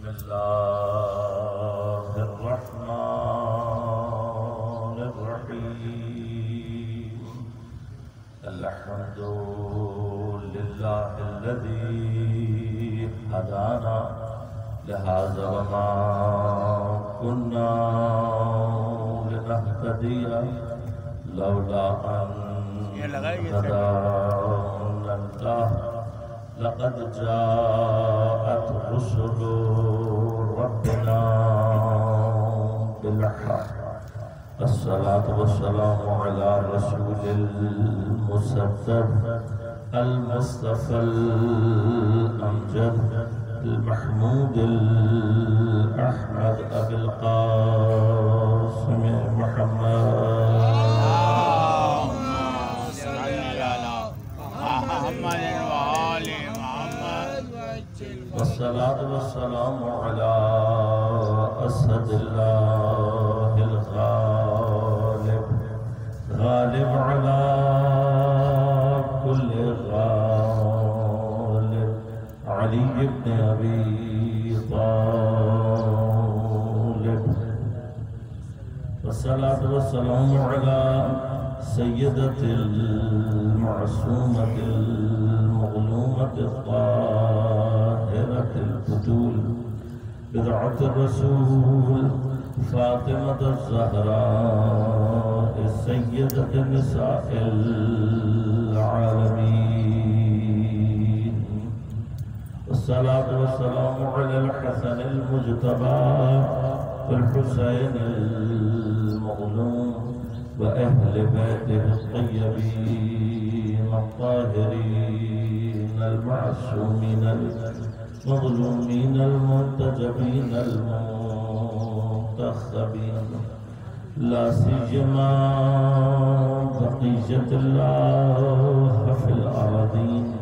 الله الرحمن الرحيم الحمد لله الذي هدانا لهذا وما كنا لنهتدي لولا أن هدانا الله لقد جاءت رسل ربنا بالحق الصلاة والسلام على رسول المسدد المصطفى الأمجد المحمود الأحمد أبي القاسم محمد والصلاة والسلام على أسد الله الغالب غالب على كل غالب علي بن أبي طالب والصلاة والسلام على سيدة المعصومة المظلومة الطاهرة البتول بضعة الرسول فاطمة الزهراء السيدة نساء العالمين والصلاة والسلام على الحسن المجتبى والحسين المظلوم وأهل بيته الطيبين الطاهرين المعصومين المظلومين المنتجبين المنتخبين لا سيما بقية الله في الأرضين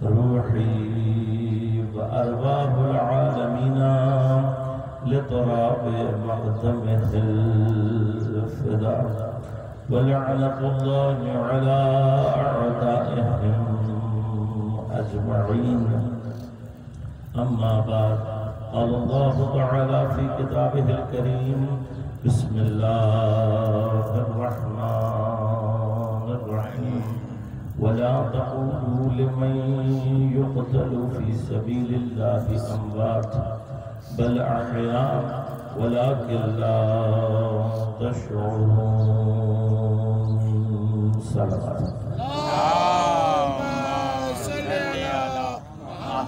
روحي وأرواح العالمين لتراب مقدمه الفداء ولعنة الله على أعدائهم أجمعين أما بعد قال الله تعالى في كتابه الكريم بسم الله الرحمن الرحيم ولا تقولوا لمن يقتل في سبيل الله أموات بل أحياء ولكن لا تشعرون صلوات اللهم صل على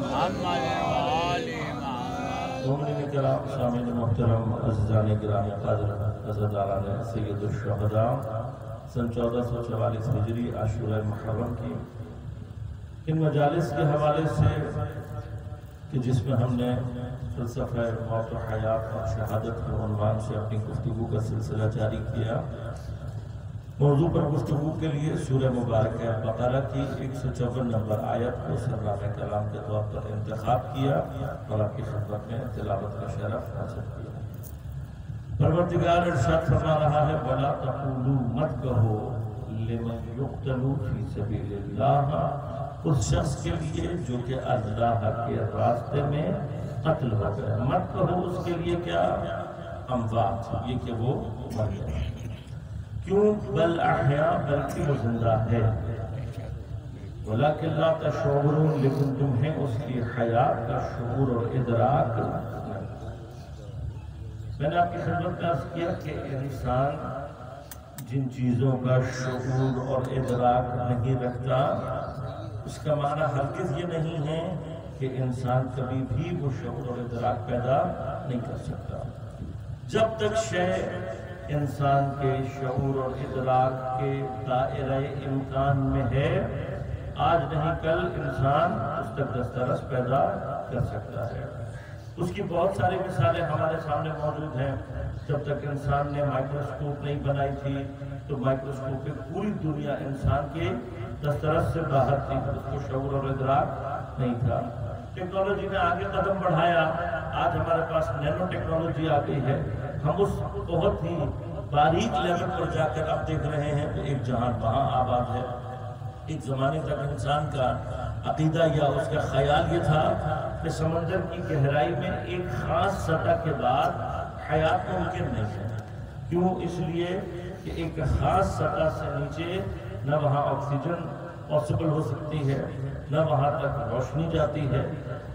محمد وآل محمد مومنین کرام سامعین محترم عزیزان گرامی قدر عزاداران سید الشہداء سن 1444 ہجری عاشورہ محرم کی ان مجالس کے حوالے سے کہ جس میں ہم نے فلسفہ موت و حیات اور شہادت کے عنوان سے اپنی گفتگو کا سلسلہ جاری کیا موضوع پر گفتگو کے لیے سورہ مبارکہ بقرہ کی 154 نمبر آیت کو سرنامہ کلام کے طور پر انتخاب کیا اور آپ کی خدمت میں تلاوت کا شرف حاصل کیا پروردگار ارشاد فرما رہا ہے وَلَا تَقُولُوا مت کہو لِمَنْ يُقْتَلُ فِي سَبِيلِ اللَّهِ اس شخص کے لیے جو کہ اللہ کے راستے میں قتل ہو گئے مت کہو اس کے لیے کیا اموات یہ کہ وہ مر گئے کیوں بل احیاء بلکہ وہ زندہ ہے ولیکن لا تشعرون لیکن تمہیں اس کی حیات کا شعور اور ادراک میں نے آپ کی خدمت میں عرض کیا کہ انسان جن چیزوں کا شعور اور ادراک نہیں رکھتا اس کا معنی ہرگز یہ نہیں ہے کہ انسان کبھی بھی وہ شعور اور ادراک پیدا نہیں کر سکتا جب تک شے انسان کے شعور اور ادراک کے دائرہ امکان میں ہے آج نہیں کل انسان اس تک دسترس پیدا کر سکتا ہے اس کی بہت ساری مثالیں ہمارے سامنے موجود ہیں جب تک انسان نے مائکروسکوپ نہیں بنائی تھی تو مائکروسکوپ پہ پوری دنیا انسان کے دسترس سے باہر تھی اس کو شعور اور ادراک نہیں تھا ٹیکنالوجی نے آگے قدم بڑھایا آج ہمارے پاس نینو ٹیکنالوجی آ گئی ہے ہم اس بہت ہی باریک لیول پر جا کر اب دیکھ رہے ہیں کہ ایک جہان وہاں آباد ہے ایک زمانے تک انسان کا عقیدہ یا اس کا خیال یہ تھا کہ سمندر کی گہرائی میں ایک خاص سطح کے بعد حیات ممکن نہیں ہے۔ کیوں؟ اس لیے کہ ایک خاص سطح سے نیچے نہ وہاں آکسیجن پاسبل ہو سکتی ہے، نہ وہاں تک روشنی جاتی ہے،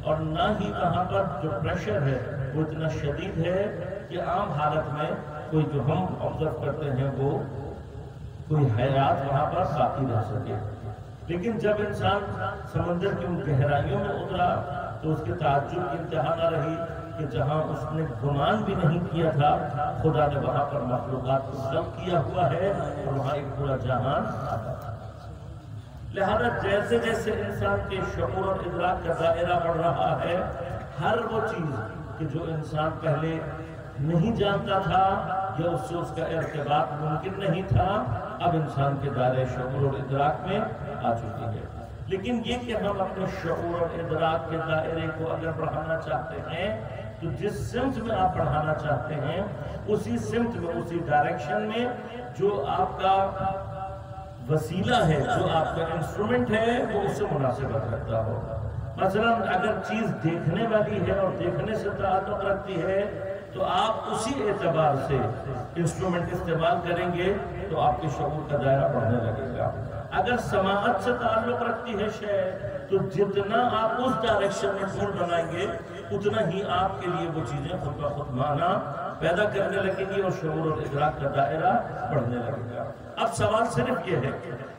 اور نہ ہی وہاں پر جو پریشر ہے وہ اتنا شدید ہے کہ عام حالت میں کوئی جو ہم آبزرو کرتے ہیں وہ کوئی حیات وہاں پر باقی رہ سکے۔ لیکن جب انسان سمندر کی ان گہرائیوں میں اترا تو اس کے تعجب کی انتہا نہ رہی کہ جہاں اس نے گمان بھی نہیں کیا تھا خدا نے وہاں پر مخلوقات کو خلق کیا ہوا ہے اور وہاں ایک پورا جہان آتا تھا۔ لہذا جیسے جیسے انسان کے شعور اور ادراک کا دائرہ بڑھ رہا ہے، ہر وہ چیز کہ جو انسان پہلے نہیں جانتا تھا یا اس سے اس کا ارتباط ممکن نہیں تھا، اب انسان کے دائرے شعور اور ادراک میں آ چکی ہے۔ لیکن یہ کہ ہم اپنے شعور اور ادراک کے دائرے کو اگر بڑھانا چاہتے ہیں تو جس سمت میں آپ بڑھانا چاہتے ہیں اسی سمت میں، اسی ڈائریکشن میں جو آپ کا وسیلہ ہے، جو آپ کا انسٹرومنٹ ہے، وہ اس سے مناسبت رکھتا ہو۔ مثلا اگر چیز دیکھنے والی ہے اور دیکھنے سے تعلق رکھتی ہے تو آپ اسی اعتبار سے انسٹرومنٹ استعمال کریں گے تو آپ کے شعور کا دائرہ بڑھنے لگے گا۔ اگر سماعت سے تعلق رکھتی ہے شے تو جتنا آپ اس ڈائریکشن میں ٹول بنائیں گے اتنا ہی آپ کے لیے وہ چیزیں خود بخود معنی پیدا کرنے لگیں گی اور شعور اور ادراک کا دائرہ بڑھنے لگے گا۔ اب سوال صرف یہ ہے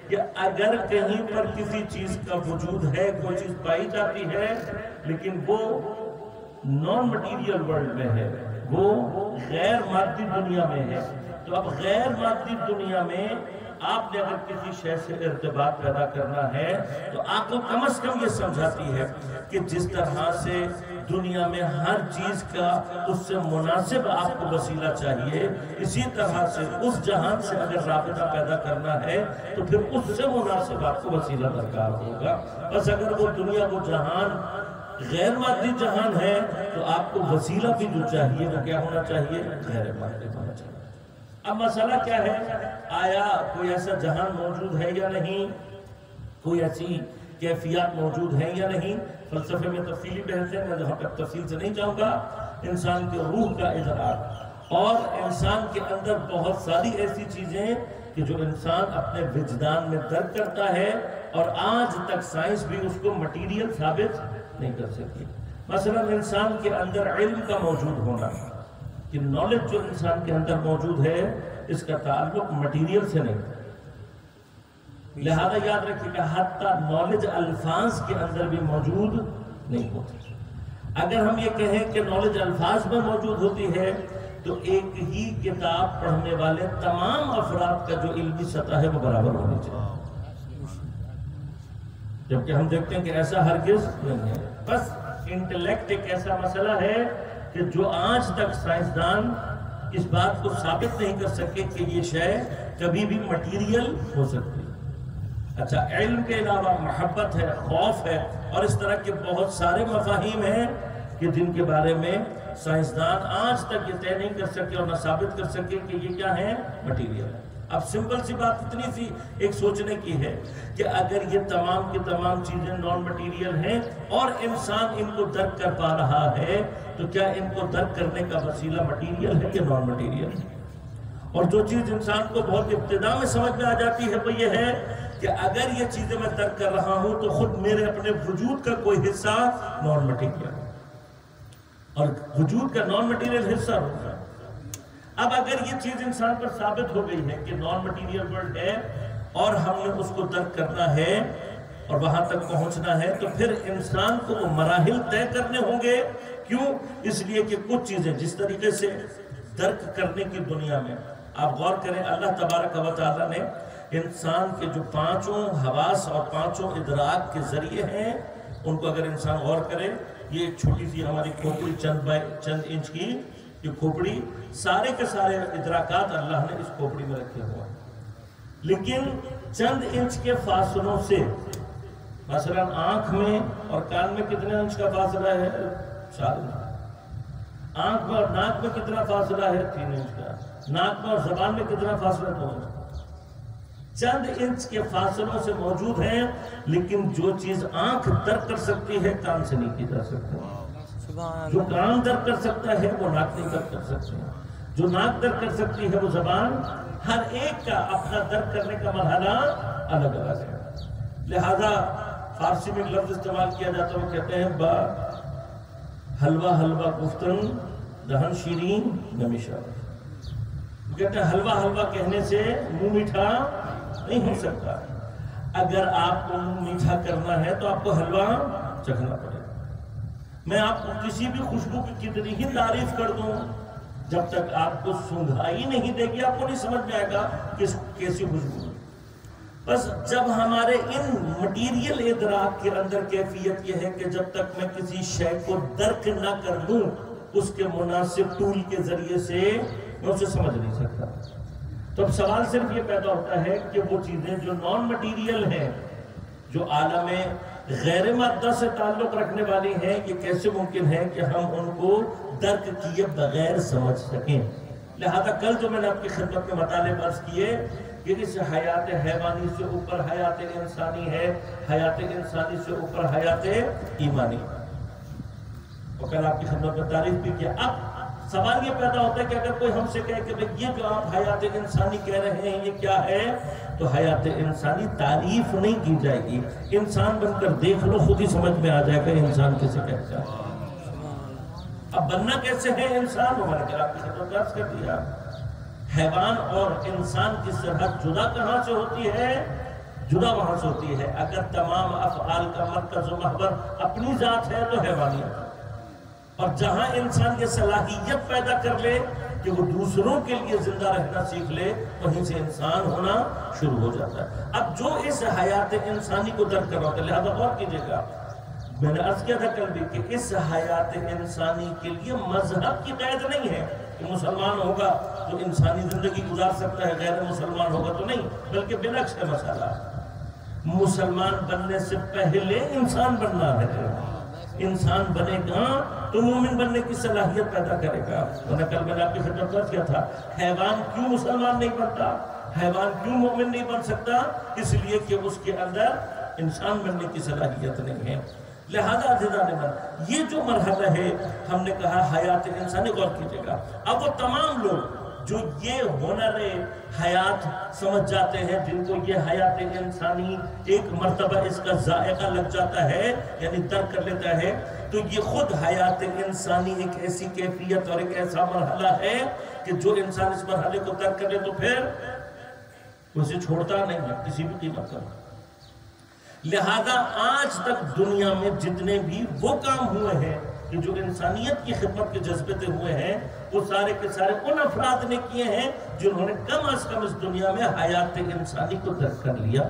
کہ اگر کہیں پر کسی چیز کا وجود ہے، کوئی چیز پائی جاتی ہے لیکن وہ نان مٹیریل ورلڈ میں ہے، وہ غیر مادی دنیا میں ہے، تو اب غیر مادی دنیا میں آپ نے اگر کسی شے سے ارتباط پیدا کرنا ہے تو عقل کم از کم یہ سمجھاتی ہے کہ جس طرح سے دنیا میں ہر چیز کا اس سے مناسب آپ کو وسیلہ چاہیے، اسی طرح سے اس جہان سے اگر رابطہ پیدا کرنا ہے تو پھر اس سے مناسب آپ کو وسیلہ درکار ہوگا۔ بس اگر وہ دنیا، وہ جہان غیر مادی جہان ہے تو آپ کو وسیلہ بھی جو چاہیے وہ کیا ہونا چاہیے؟ غیر مادی ہونا چاہیے۔ اب مسئلہ کیا ہے؟ آیا کوئی ایسا جہان موجود ہے یا نہیں؟ کوئی ایسی کیفیات موجود ہیں یا نہیں؟ فلسفے میں تفصیلی بحث ہے، میں جہاں تک تفصیل سے نہیں جاؤں گا۔ انسان کے روح کا اظہار اور انسان کے اندر بہت ساری ایسی چیزیں کہ جو انسان اپنے وجدان میں درک کرتا ہے اور آج تک سائنس بھی اس کو مٹیریل ثابت نہیں کر سکتی۔ مثلا انسان کے اندر علم کا موجود ہونا، کہ نالج جو انسان کے اندر موجود ہے اس کا تعلق مٹیریل سے نہیں، لہذا یاد رکھیے کہ حتیٰ نالج الفاظ کے اندر بھی موجود نہیں ہوتی۔ اگر ہم یہ کہیں کہ نالج الفاظ میں موجود ہوتی ہے تو ایک ہی کتاب پڑھنے والے تمام افراد کا جو علمی سطح ہے وہ برابر ہونی چاہیے، جبکہ ہم دیکھتے ہیں کہ ایسا ہرگز نہیں ہے۔ بس انٹلیکٹ ایک ایسا مسئلہ ہے کہ جو آج تک سائنسدان اس بات کو ثابت نہیں کر سکے کہ یہ شے کبھی بھی مٹیریل ہو سکتی۔ اچھا، علم کے علاوہ محبت ہے، خوف ہے اور اس طرح کے بہت سارے مفاہیم ہیں کہ جن کے بارے میں سائنسدان آج تک یہ طے نہیں کر سکے اور نہ ثابت کر سکے کہ یہ کیا ہے؟ مٹیریل ہے۔ اب سمپل سی بات اتنی سی ایک سوچنے کی ہے کہ اگر یہ تمام کی تمام چیزیں نان مٹیریل ہیں اور انسان ان کو درک کر پا رہا ہے تو کیا ان کو درک کرنے کا وسیلہ مٹیریل ہے کہ نان مٹیریل؟ اور جو چیز انسان کو بہت ابتدا میں سمجھ میں آ جاتی ہے وہ یہ ہے کہ اگر یہ چیزیں میں درک کر رہا ہوں تو خود میرے اپنے وجود کا کوئی حصہ نان مٹیریل اور وجود کا نان مٹیریل حصہ ہوگا۔ اب اگر یہ چیز انسان پر ثابت ہو گئی ہے کہ نان مٹیریل ورلڈ ہے اور ہم نے اس کو درک کرنا ہے اور وہاں تک پہنچنا ہے تو پھر انسان کو وہ مراحل طے کرنے ہوں گے۔ کیوں؟ اس لیے کہ کچھ چیزیں جس طریقے سے درک کرنے کی دنیا میں آپ غور کریں، اللہ تبارک و تعالیٰ نے انسان کے جو پانچوں حواس اور پانچوں ادراک کے ذریعے ہیں ان کو اگر انسان غور کرے، یہ ایک چھوٹی سی ہماری کھوپڑی چند انچ کی یہ کھوپڑی، سارے کے سارے ادراکات اللہ نے اس کھوپڑی میں رکھے ہوئے ہیں، لیکن چند انچ کے فاصلوں سے مثلا آنکھ میں اور کان میں کتنے انچ کا فاصلہ ہے؟ 4 انچ۔ آنکھ میں اور ناک میں کتنا فاصلہ ہے؟ 3 انچ کا۔ ناک میں اور زبان میں کتنا فاصلہ؟ 2 انچ۔ چند انچ کے فاصلوں سے موجود ہیں، لیکن جو چیز آنکھ درک کر سکتی ہے کان سے نہیں کی جا سکتی، جو کان درک کر سکتا ہے وہ ناک نہیں درک کر سکتی، جو ناک درک کر سکتی ہے وہ زبان، ہر ایک کا اپنا درک کرنے کا مرحلہ الگ الگ ہے۔ لہذا فارسی میں لفظ استعمال کیا جاتا ہے، وہ کہتے ہیں با حلوہ حلوہ گفتن دہن شیرین نمیشہ، کہتے ہیں حلوہ حلوہ کہنے سے منہ میٹھا نہیں ہو سکتا، اگر آپ کو منہ میٹھا کرنا ہے تو آپ کو حلوہ چکھنا پڑے گا۔ میں آپ کو کسی بھی خوشبو کی کتنی ہی تعریف کر دوں، جب تک آپ کو سنگھائی نہیں دے گی آپ کو نہیں سمجھ میں آئے گا کیسی خوشبو ہے۔ بس جب ہمارے ان مٹیریل ادراک کے اندر کیفیت یہ ہے کہ جب تک میں کسی شے کو درک نہ کر لوں اس کے مناسب ٹول کے ذریعے سے میں اسے سمجھ نہیں سکتا، تو اب سوال صرف یہ پیدا ہوتا ہے کہ وہ چیزیں جو نان مٹیریل ہیں، جو عالم غیر مادہ سے تعلق رکھنے والی ہیں، یہ کیسے ممکن ہے کہ ہم ان کو درک کیے بغیر سمجھ سکیں؟ لہذا کل جو میں نے آپ کی خدمت میں مطالب عرض کیے کہ اس حیات حیوانی سے اوپر حیات انسانی ہے، حیات انسانی سے اوپر حیات ایمانی، اور کل آپ کی خدمت میں تعریف بھی کیا۔ اب سوال یہ پیدا ہوتا ہے کہ اگر کوئی ہم سے کہے کہ یہ جو آپ حیات انسانی کہہ رہے ہیں یہ کیا ہے، تو حیات انسانی تعریف نہیں کی جائے گی، انسان بن کر دیکھ لو خود ہی سمجھ میں آ جائے گا انسان کیسے کہتا ہے۔ اب بننا کیسے ہے انسان، وہ میں نے آپ کی خدمت عرض کر دیا۔ حیوان اور انسان کی سرحد جدا کہاں سے ہوتی ہے؟ جدا وہاں سے ہوتی ہے اگر تمام افعال کا مرکز و محور اپنی ذات ہے تو حیوانیت، اور جہاں انسان یہ صلاحیت پیدا کر لے کہ وہ دوسروں کے لیے زندہ رہنا سیکھ لے، وہیں سے انسان ہونا شروع ہو جاتا ہے۔ اب جو اس حیات انسانی کو درک کر رہا ہوتا ہے، لہذا غور کیجئے گا، میں نے عرض کیا تھا کل بھی کہ اس حیات انسانی کے لیے مذہب کی قید نہیں ہے کہ مسلمان ہوگا تو انسانی زندگی گزار سکتا ہے، غیر مسلمان ہوگا تو نہیں، بلکہ بالعکس ہے مسئلہ۔ مسلمان بننے سے پہلے انسان بننا ہے، انسان بنے گا تو مومن بننے کی صلاحیت پیدا کرے گا۔ کل میں نے آپ کی خدمت میں کیا تھا، حیوان کیوں مسلمان نہیں بنتا، حیوان کیوں مومن نہیں بن سکتا؟ اس لیے کہ اس کے اندر انسان بننے کی صلاحیت نہیں ہے۔ لہذا عزیزان من، یہ جو مرحلہ ہے ہم نے کہا حیات انسانی، غور کیجئے گا، اب وہ تمام لوگ جو یہ ہنر حیات سمجھ جاتے ہیں، جن کو یہ حیات انسانی ایک مرتبہ اس کا ذائقہ لگ جاتا ہے یعنی درک کر لیتا ہے، تو یہ خود حیات انسانی ایک ایسی کیفیت اور ایک ایسا مرحلہ ہے کہ جو انسان اس مرحلے کو درک کر لے تو پھر اسے چھوڑتا نہیں ہے کسی بھی قیمت پر۔ لہذا آج تک دنیا میں جتنے بھی وہ کام ہوئے ہیں کہ جو انسانیت کی خدمت کے جذبے سے ہوئے ہیں، وہ سارے کے سارے ان افراد نے کیے ہیں جنہوں نے کم از کم اس دنیا میں حیات انسانی کو درک کر لیا۔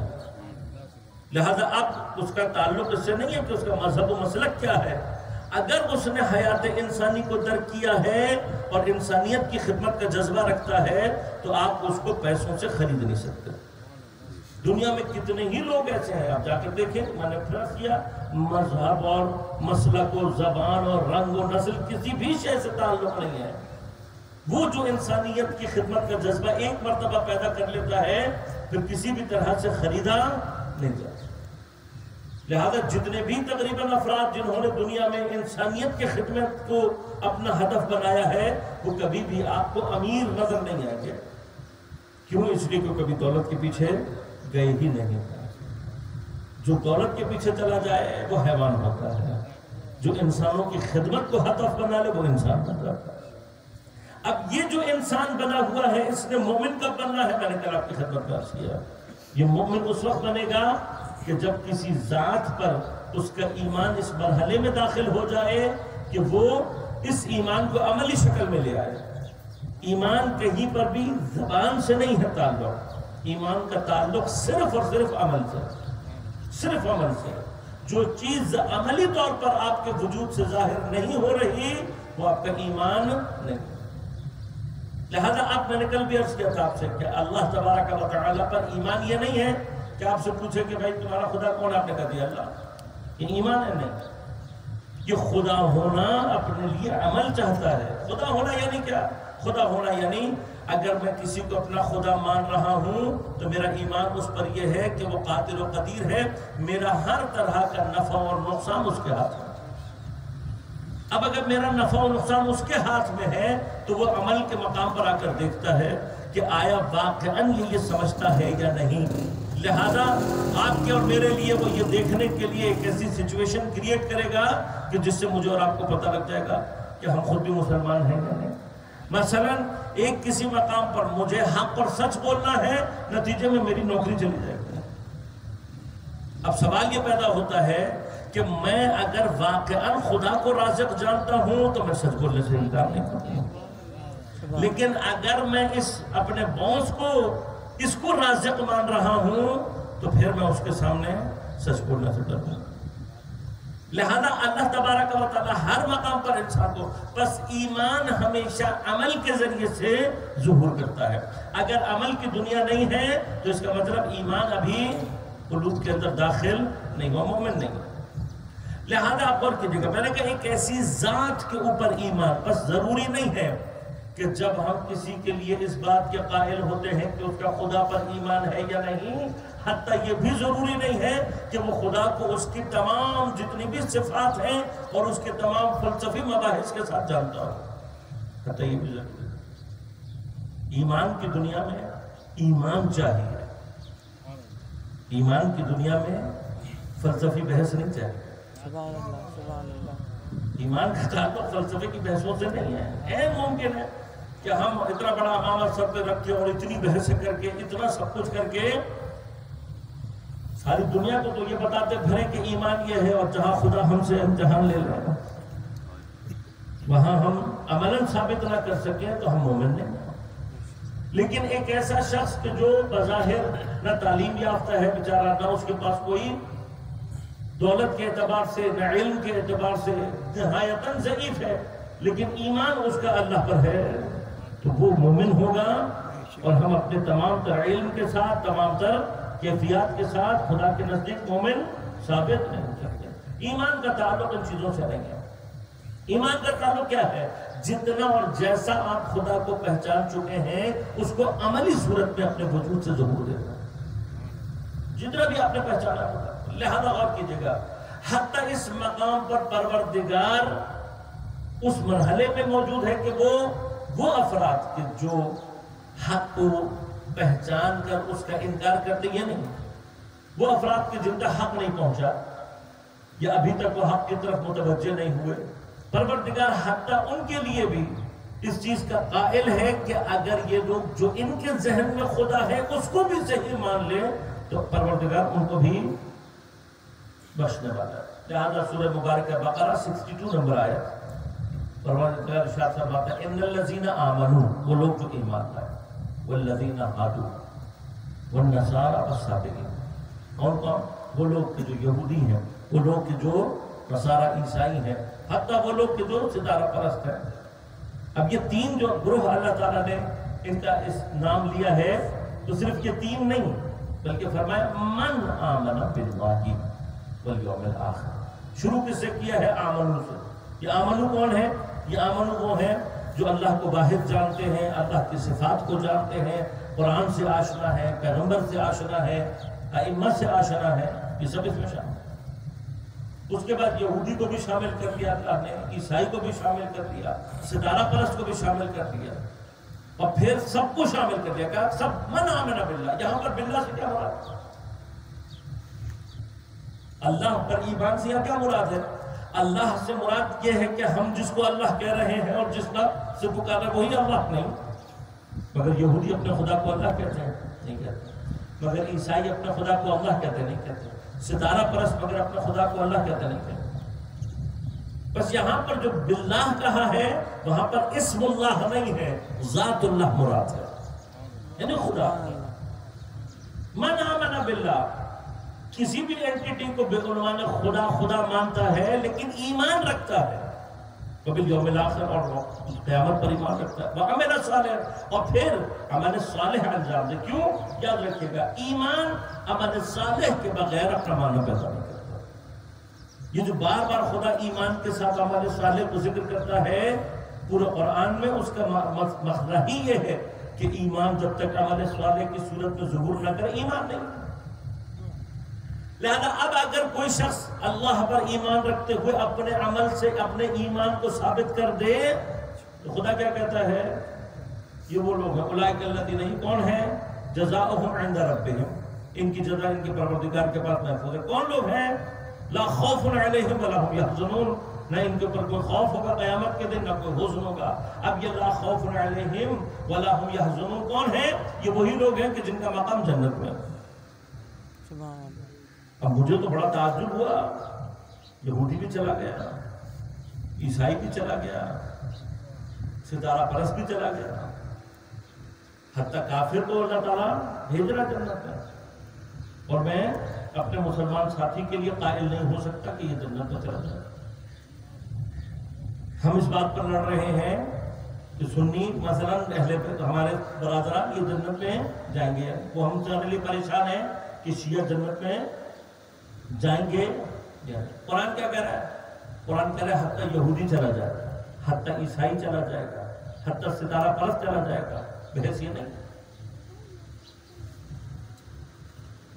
لہذا اب اس کا تعلق اس سے نہیں ہے کہ اس کا مذہب و مسلک کیا ہے، اگر اس نے حیات انسانی کو درک کیا ہے اور انسانیت کی خدمت کا جذبہ رکھتا ہے تو آپ اس کو پیسوں سے خرید نہیں سکتے۔ دنیا میں کتنے ہی لوگ ایسے ہیں، آپ جا کر دیکھیں، میں نے فرض کیا مذہب اور مسلک اور زبان اور رنگ و نسل کسی بھی شے سے تعلق نہیں ہے، وہ جو انسانیت کی خدمت کا جذبہ ایک مرتبہ پیدا کر لیتا ہے پھر کسی بھی طرح سے خریدا نہیں جاتا۔ لہذا جتنے بھی تقریباً افراد جنہوں نے دنیا میں انسانیت کی خدمت کو اپنا ہدف بنایا ہے، وہ کبھی بھی آپ کو امیر نظر نہیں آئیں گے۔ کیوں؟ اس لیے کہ کبھی دولت کے پیچھے گئے ہی نہیں۔ جو دولت کے پیچھے چلا جائے وہ حیوان ہوتا ہے، جو انسانوں کی خدمت کو ہدف بنا لے وہ انسان بن جاتا ہے۔ اب یہ جو انسان بنا ہوا ہے اس نے مومن کب بننا ہے؟ میں نے کل آپ کی خدمت میں عرض کیا، یہ مومن اس وقت بنے گا کہ جب کسی ذات پر اس کا ایمان اس مرحلے میں داخل ہو جائے کہ وہ اس ایمان کو عملی شکل میں لے آئے۔ ایمان کہیں پر بھی زبان سے نہیں ہے تعلق، ایمان کا تعلق صرف اور صرف عمل سے، صرف عمل سے۔ جو چیز عملی طور پر آپ کے وجود سے ظاہر نہیں ہو رہی وہ آپ کا ایمان نہیں۔ لہذا اب میں نے کل بھی عرض کیا تھا آپ سے کہ اللہ تبارک و تعالیٰ پر ایمان یہ نہیں ہے کہ آپ سے پوچھے کہ بھائی تمہارا خدا کون؟ آپ نے کہا دیا اللہ، یہ ایمان ہے نہیں۔ یہ خدا ہونا اپنے لیے عمل چاہتا ہے۔ خدا ہونا یعنی کیا؟ خدا ہونا یعنی اگر میں کسی کو اپنا خدا مان رہا ہوں تو میرا ایمان اس پر یہ ہے کہ وہ قادر و قدیر ہے، میرا ہر طرح کا نفع اور نقصان اس کے ہاتھ میں۔ اب اگر میرا نفع و نقصان اس کے ہاتھ میں ہے تو وہ عمل کے مقام پر آ کر دیکھتا ہے کہ آیا واقعاً یہ سمجھتا ہے یا نہیں۔ لہذا آپ کے اور میرے لیے وہ یہ دیکھنے کے لیے ایک ایسی سچویشن کریٹ کرے گا کہ جس سے مجھے اور آپ کو پتہ لگ جائے گا کہ ہم خود بھی مسلمان ہیں یا نہیں۔ مثلا ایک کسی مقام پر مجھے حق اور سچ بولنا ہے، نتیجے میں میری نوکری چلی جائے گی۔ اب سوال یہ پیدا ہوتا ہے کہ میں اگر واقعاً خدا کو رازق جانتا ہوں تو میں سچ بولنے سے انکار نہیں کرتا ہوں، لیکن اگر میں اپنے باس کو اس کو رازق مان رہا ہوں تو پھر میں اس کے سامنے سچ بولنے سے ڈرتا ہوں۔ لہذا اللہ تبارک و تعالی ہر مقام پر انسان کو بس ایمان ہمیشہ عمل کے ذریعے سے ظہور کرتا ہے۔ اگر عمل کی دنیا نہیں ہے تو اس کا مطلب ایمان ابھی قلوب کے اندر داخل نہیں ہوا، مومن نہیں ہے۔ لہذا آپ غور کیجیے گا، میں نے کہا ایک ایسی ذات کے اوپر ایمان، بس ضروری نہیں ہے کہ جب ہم کسی کے لیے اس بات کے قائل ہوتے ہیں کہ اس کا خدا پر ایمان ہے یا نہیں، حتیٰ یہ بھی ضروری نہیں ہے کہ وہ خدا کو اس کی تمام جتنی بھی صفات ہیں اور اس کے تمام فلسفی مباحث کے ساتھ جانتا ہو، حتیٰ یہ بھی ضروری ہے۔ ایمان کی دنیا میں ایمان چاہیے، ایمان کی دنیا میں فلسفی بحث نہیں چاہیے۔ سبحان اللہ، سبحان اللہ۔ ایمان کا تعلق فلسفے کی بحثوں سے نہیں ہے۔ ممکن ہے کہ ہم اتنا بڑا امامہ سر پہ رکھ کے اور اتنی بحثیں کر کے اتنا سب کچھ کر کے ساری دنیا کو تو یہ بتاتے پھریں کہ ایمان یہ ہے، اور جہاں خدا ہم سے امتحان لے رہا ہے وہاں ہم عملاً ثابت نہ کر سکیں تو ہم مومن نہیں ہیں۔ لیکن ایک ایسا شخص کہ جو بظاہر نہ تعلیم یافتہ ہے بیچارہ، نہ اس کے پاس کوئی دولت کے اعتبار سے نہ علم کے اعتبار سے، نہایتاً ضعیف ہے، لیکن ایمان اس کا اللہ پر ہے، تو وہ مومن ہوگا۔ اور ہم اپنے تمام تر علم کے ساتھ، تمام تر کیفیات کے ساتھ خدا کے نزدیک مومن ثابت نہیں ہو سکتے۔ ایمان کا تعلق ان چیزوں سے نہیں ہے۔ ایمان کا تعلق کیا ہے؟ جتنا اور جیسا آپ خدا کو پہچان چکے ہیں اس کو عملی صورت میں اپنے وجود سے ظہور دینا، جتنا بھی آپ نے پہچانا ہوگا۔ لہذا غور کیجیے گا، حتیٰ اس مقام پر پروردگار اس مرحلے میں موجود ہے کہ وہ افراد کے جو حق کو پہچان کر اس کا انکار کرتے ہیں، نہیں، وہ افراد کے جن کا حق نہیں پہنچا یا ابھی تک وہ حق کی طرف متوجہ نہیں ہوئے، پروردگار حتیٰ ان کے لیے بھی اس چیز کا قائل ہے کہ اگر یہ لوگ جو ان کے ذہن میں خدا ہے اس کو بھی صحیح مان لیں تو پروردگار ان کو بھی بخشنے والا ہے۔ لہذا سورہ مبارکہ بقرہ 62 نمبر آیت، پروردگار ارشاد فرماتا ہے ان الذین آمنوا، وہ لوگ جو ایمان لائے، والذین ہادوا والنصارى والصابئین، کون کون؟ وہ لوگ کہ جو یہودی ہیں، وہ لوگ کہ جو نصارہ عیسائی ہیں، حتیٰ وہ لوگ کہ جو ستارہ پرست ہیں۔ اب یہ تین جو گروہ اللہ تعالیٰ نے ان کا اس نام لیا ہے تو صرف یہ تین نہیں بلکہ فرمایا من آمن باللہ والیوم الآخر۔ شروع کس سے کیا ہے؟ آمنو سے۔ یہ آمنو کون ہے؟ یہ آمنو وہ ہیں جو اللہ کو واحد جانتے ہیں، اللہ کی صفات کو جانتے ہیں، قرآن سے آشنا ہے، پیغمبر سے آشنا ہے، ائمہ سے آشنا ہے، یہ سب اس میں شامل ہے۔ اس کے بعد یہودی کو بھی شامل کر لیا اللہ نے، عیسائی کو بھی شامل کر لیا، ستارہ پرست کو بھی شامل کر لیا، اور پھر سب کو شامل کر لیا۔ کہا سب من آمن باللہ۔ یہاں پر باللہ سے کیا مراد؟ اللہ پر ایمان سے کیا مراد ہے؟ اللہ سے مراد یہ ہے کہ ہم جس کو اللہ کہہ رہے ہیں اور جس کا سے پکارا وہی اللہ نہیں، مگر یہودی اپنے خدا کو اللہ کہتے ہیں، نہیں کہتے، مگر عیسائی اپنے خدا کو اللہ کہتے نہیں کہتے، ستارہ پرست مگر اپنے خدا کو اللہ کہتے نہیں کہتے۔ بس یہاں پر جو باللہ کہا ہے وہاں پر اسم اللہ نہیں ہے، ذات اللہ مراد ہے، یعنی خدا۔ من آمن باللہ، کسی بھی اینٹیٹی کو بے عنوان خدا خدا مانتا ہے لیکن ایمان رکھتا ہے، وبالیوم الآخر، اور قیامت پر ایمان رکھتا ہے، وعمل صالح، اور پھر عمل صالح انجام دے۔ کیوں؟ یاد رکھیے گا، ایمان عمل صالح کے بغیر اپنا معنی پیدا نہیں کرتا۔ یہ جو بار بار خدا ایمان کے ساتھ عمل صالح کو ذکر کرتا ہے پورے قرآن میں، اس کا مخرج ہی یہ ہے کہ ایمان جب تک عمل صالح کی صورت میں ظہور نہ کرے ایمان نہیں. لہذا اب اگر کوئی شخص اللہ پر ایمان رکھتے ہوئے اپنے عمل سے اپنے ایمان کو ثابت کر دے تو خدا کیا کہتا ہے؟ یہ وہ لوگ ہیں اولئک الذین کون ہیں؟ جزاؤہم عند ربہم، ان کی جزا ان کے پروردگار کے پاس محفوظ ہے. کون لوگ ہیں؟ لا خوف علیہم ولا هم یحزنون، نہ ان کے اوپر کوئی خوف ہوگا قیامت کے دن، نہ کوئی حزن ہوگا. اب یہ لا خوف علیہم ولا هم یحزنون کون ہیں؟ یہ وہی لوگ ہیں کہ جن کا مقام جنت میں. اب مجھے تو بڑا تعجب ہوا، یہودی بھی چلا گیا، عیسائی بھی چلا گیا، ستارہ پرست بھی چلا گیا، حتیٰ کافر تو اللہ تعالیٰ بھیج رہا جنت میں، اور میں اپنے مسلمان ساتھی کے لیے قائل نہیں ہو سکتا کہ یہ جنت میں چلا جائے. ہم اس بات پر لڑ رہے ہیں کہ سنی مثلا ہمارے برادران یہ جنت میں جائیں گے، وہ ہم سے لیے پریشان ہیں کہ شیعہ جنت میں جائیں گے. قرآن کیا کہہ رہا ہے؟ قرآن کہہ رہا ہے حتیٰ یہودی چلا جائے گا، حتیٰ عیسائی چلا جائے گا، حتیٰ ستارہ پرست چلا جائے گا. بحث یہ نہیں.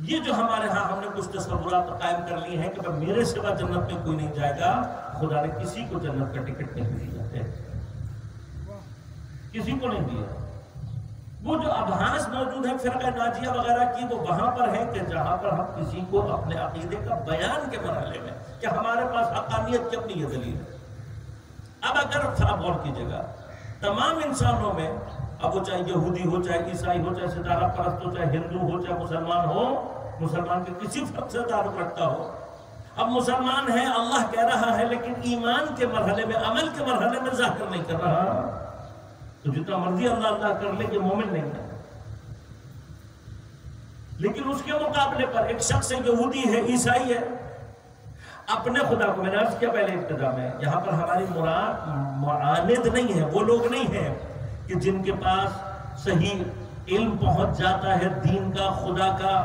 یہ جو ہمارے ہاں ہم نے کچھ تصورات قائم کر لی ہیں کہ میرے سوا جنت میں کوئی نہیں جائے گا، خدا نے کسی کو جنت کا ٹکٹ نہیں دیا ہے، کسی کو نہیں دیا. وہ جو ابحاث موجود ہیں فرقہ ناجیہ وغیرہ کی، وہ وہاں پر ہے کہ جہاں پر ہم کسی کو اپنے عقیدے کا بیان کے مرحلے میں کہ ہمارے پاس حقانیت کی اپنی یہ دلیل ہے. اب اگر آپ غور کیجیے گا تمام انسانوں میں، اب وہ چاہے یہودی ہو، چاہے عیسائی ہو، چاہے ستارہ پرست ہو، چاہے ہندو ہو، چاہے مسلمان ہو، مسلمان کے کسی فرق سے تعلق رکھتا ہو، اب مسلمان ہے اللہ کہہ رہا ہے لیکن ایمان کے مرحلے میں، عمل کے مرحلے میں ظاہر نہیں کر رہا، تو جتنا مرضی اللہ اللہ کر لے کہ مومن نہیں ہے. لیکن اس کے مقابلے پر ایک شخص یہودی ہے، عیسائی ہے، اپنے خدا کو، میں نے عرض کیا پہلے ابتدا میں، یہاں پر ہماری مراد معاند نہیں ہے، وہ لوگ نہیں ہیں کہ جن کے پاس صحیح علم پہنچ جاتا ہے دین کا، خدا کا،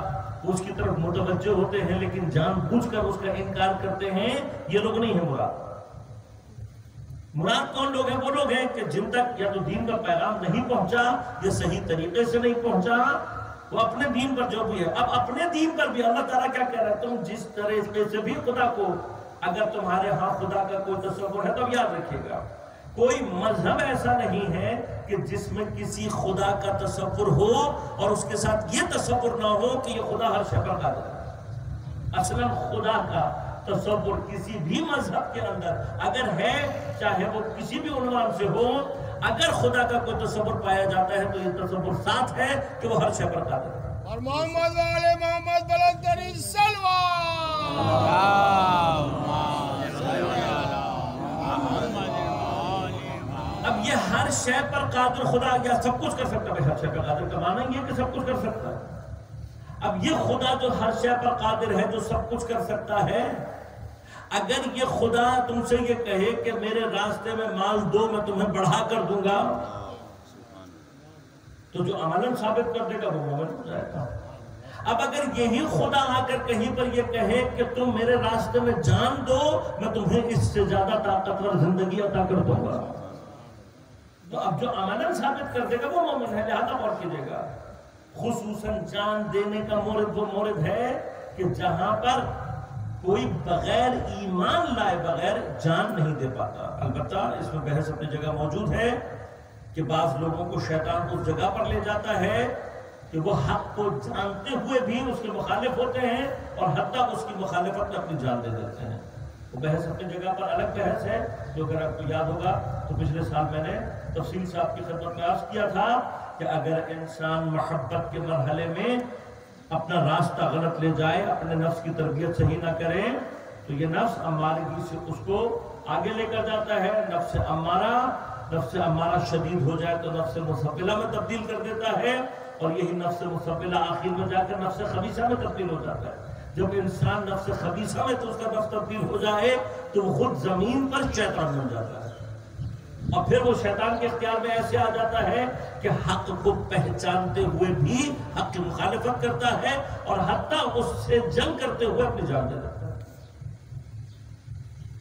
اس کی طرف متوجہ ہوتے ہیں لیکن جان بوجھ کر اس کا انکار کرتے ہیں. یہ لوگ نہیں ہیں مراد. مراد کون لوگ ہیں؟ وہ لوگ ہیں کہ جن تک یا تو دین کا پیغام نہیں پہنچا یا صحیح طریقے سے نہیں پہنچا، وہ اپنے دین پر جو بھی ہے. اب اپنے دین پر بھی اللہ تعالیٰ کیا کہہ رہا ہے؟ تم جس طرح سے بھی خدا کو، اگر تمہارے ہاں خدا کا کوئی تصور ہے تو یاد رکھیے گا کوئی مذہب ایسا نہیں ہے کہ جس میں کسی خدا کا تصور ہو اور اس کے ساتھ یہ تصور نہ ہو کہ یہ خدا ہر شے پر قادر ہے. اصلا خدا کا تصور کسی بھی مذہب کے اندر اگر ہے، چاہے وہ کسی بھی عنوان سے ہو، اگر خدا کا کوئی تصور پایا جاتا ہے تو یہ تصور ساتھ ہے کہ وہ ہر شے پر قادر ہے. اور محمد والے محمد بلند ترین اب یہ ہر شے پر قادر خدا یا سب کچھ کر سکتا ہے. ہر شے پر قادر کا معنی یہ کہ سب کچھ کر سکتا ہے. اب یہ خدا جو ہر شے پر قادر ہے، جو سب کچھ کر سکتا ہے، اگر یہ خدا تم سے یہ کہے کہ میرے راستے میں مال دو میں تمہیں بڑھا کر دوں گا، تو جو عملاً ثابت کر دے گا وہ مومن ہو جائے گا. اب اگر یہی خدا آ کر کہیں پر یہ کہے کہ تم میرے راستے میں جان دو میں تمہیں اس سے زیادہ طاقتور زندگی عطا کر دوں گا، تو اب جو عملاً ثابت کر دے گا وہ مومن ہے. لہذا غور کیجیے گا خصوصاً جان دینے کا مورد وہ مورد ہے کہ جہاں پر کوئی بغیر ایمان لائے بغیر جان نہیں دے پاتا. البتہ اس میں بحث اپنی جگہ موجود ہے کہ بعض لوگوں کو شیطان اس جگہ پر لے جاتا ہے کہ وہ حق کو جانتے ہوئے بھی اس کے مخالف ہوتے ہیں اور حتیٰ اس کی مخالفت میں اپنی جان دے دیتے ہیں. وہ بحث اپنی جگہ پر الگ بحث ہے، جو اگر آپ کو یاد ہوگا تو پچھلے سال میں نے تفصیل سے آپ کی خدمت میں عرض کیا تھا کہ اگر انسان محبت کے مرحلے میں اپنا راستہ غلط لے جائے، اپنے نفس کی تربیت صحیح نہ کرے، تو یہ نفس امارگی سے اس کو آگے لے کر جاتا ہے. نفس امارہ شدید ہو جائے تو نفس مسبلہ میں تبدیل کر دیتا ہے، اور یہی نفس مسبلہ آخر میں جا کر نفس خبیثہ میں تبدیل ہو جاتا ہے. جب انسان نفس خبیثہ میں تو اس کا نفس تبدیل ہو جائے تو وہ خود زمین پر شیطان بن جاتا ہے، اور پھر وہ شیطان کے اختیار میں ایسے آ جاتا ہے کہ حق کو پہچانتے ہوئے بھی حق کی مخالفت کرتا ہے اور حتیٰ اس سے جنگ کرتے ہوئے اپنی جان دے دیتا ہے.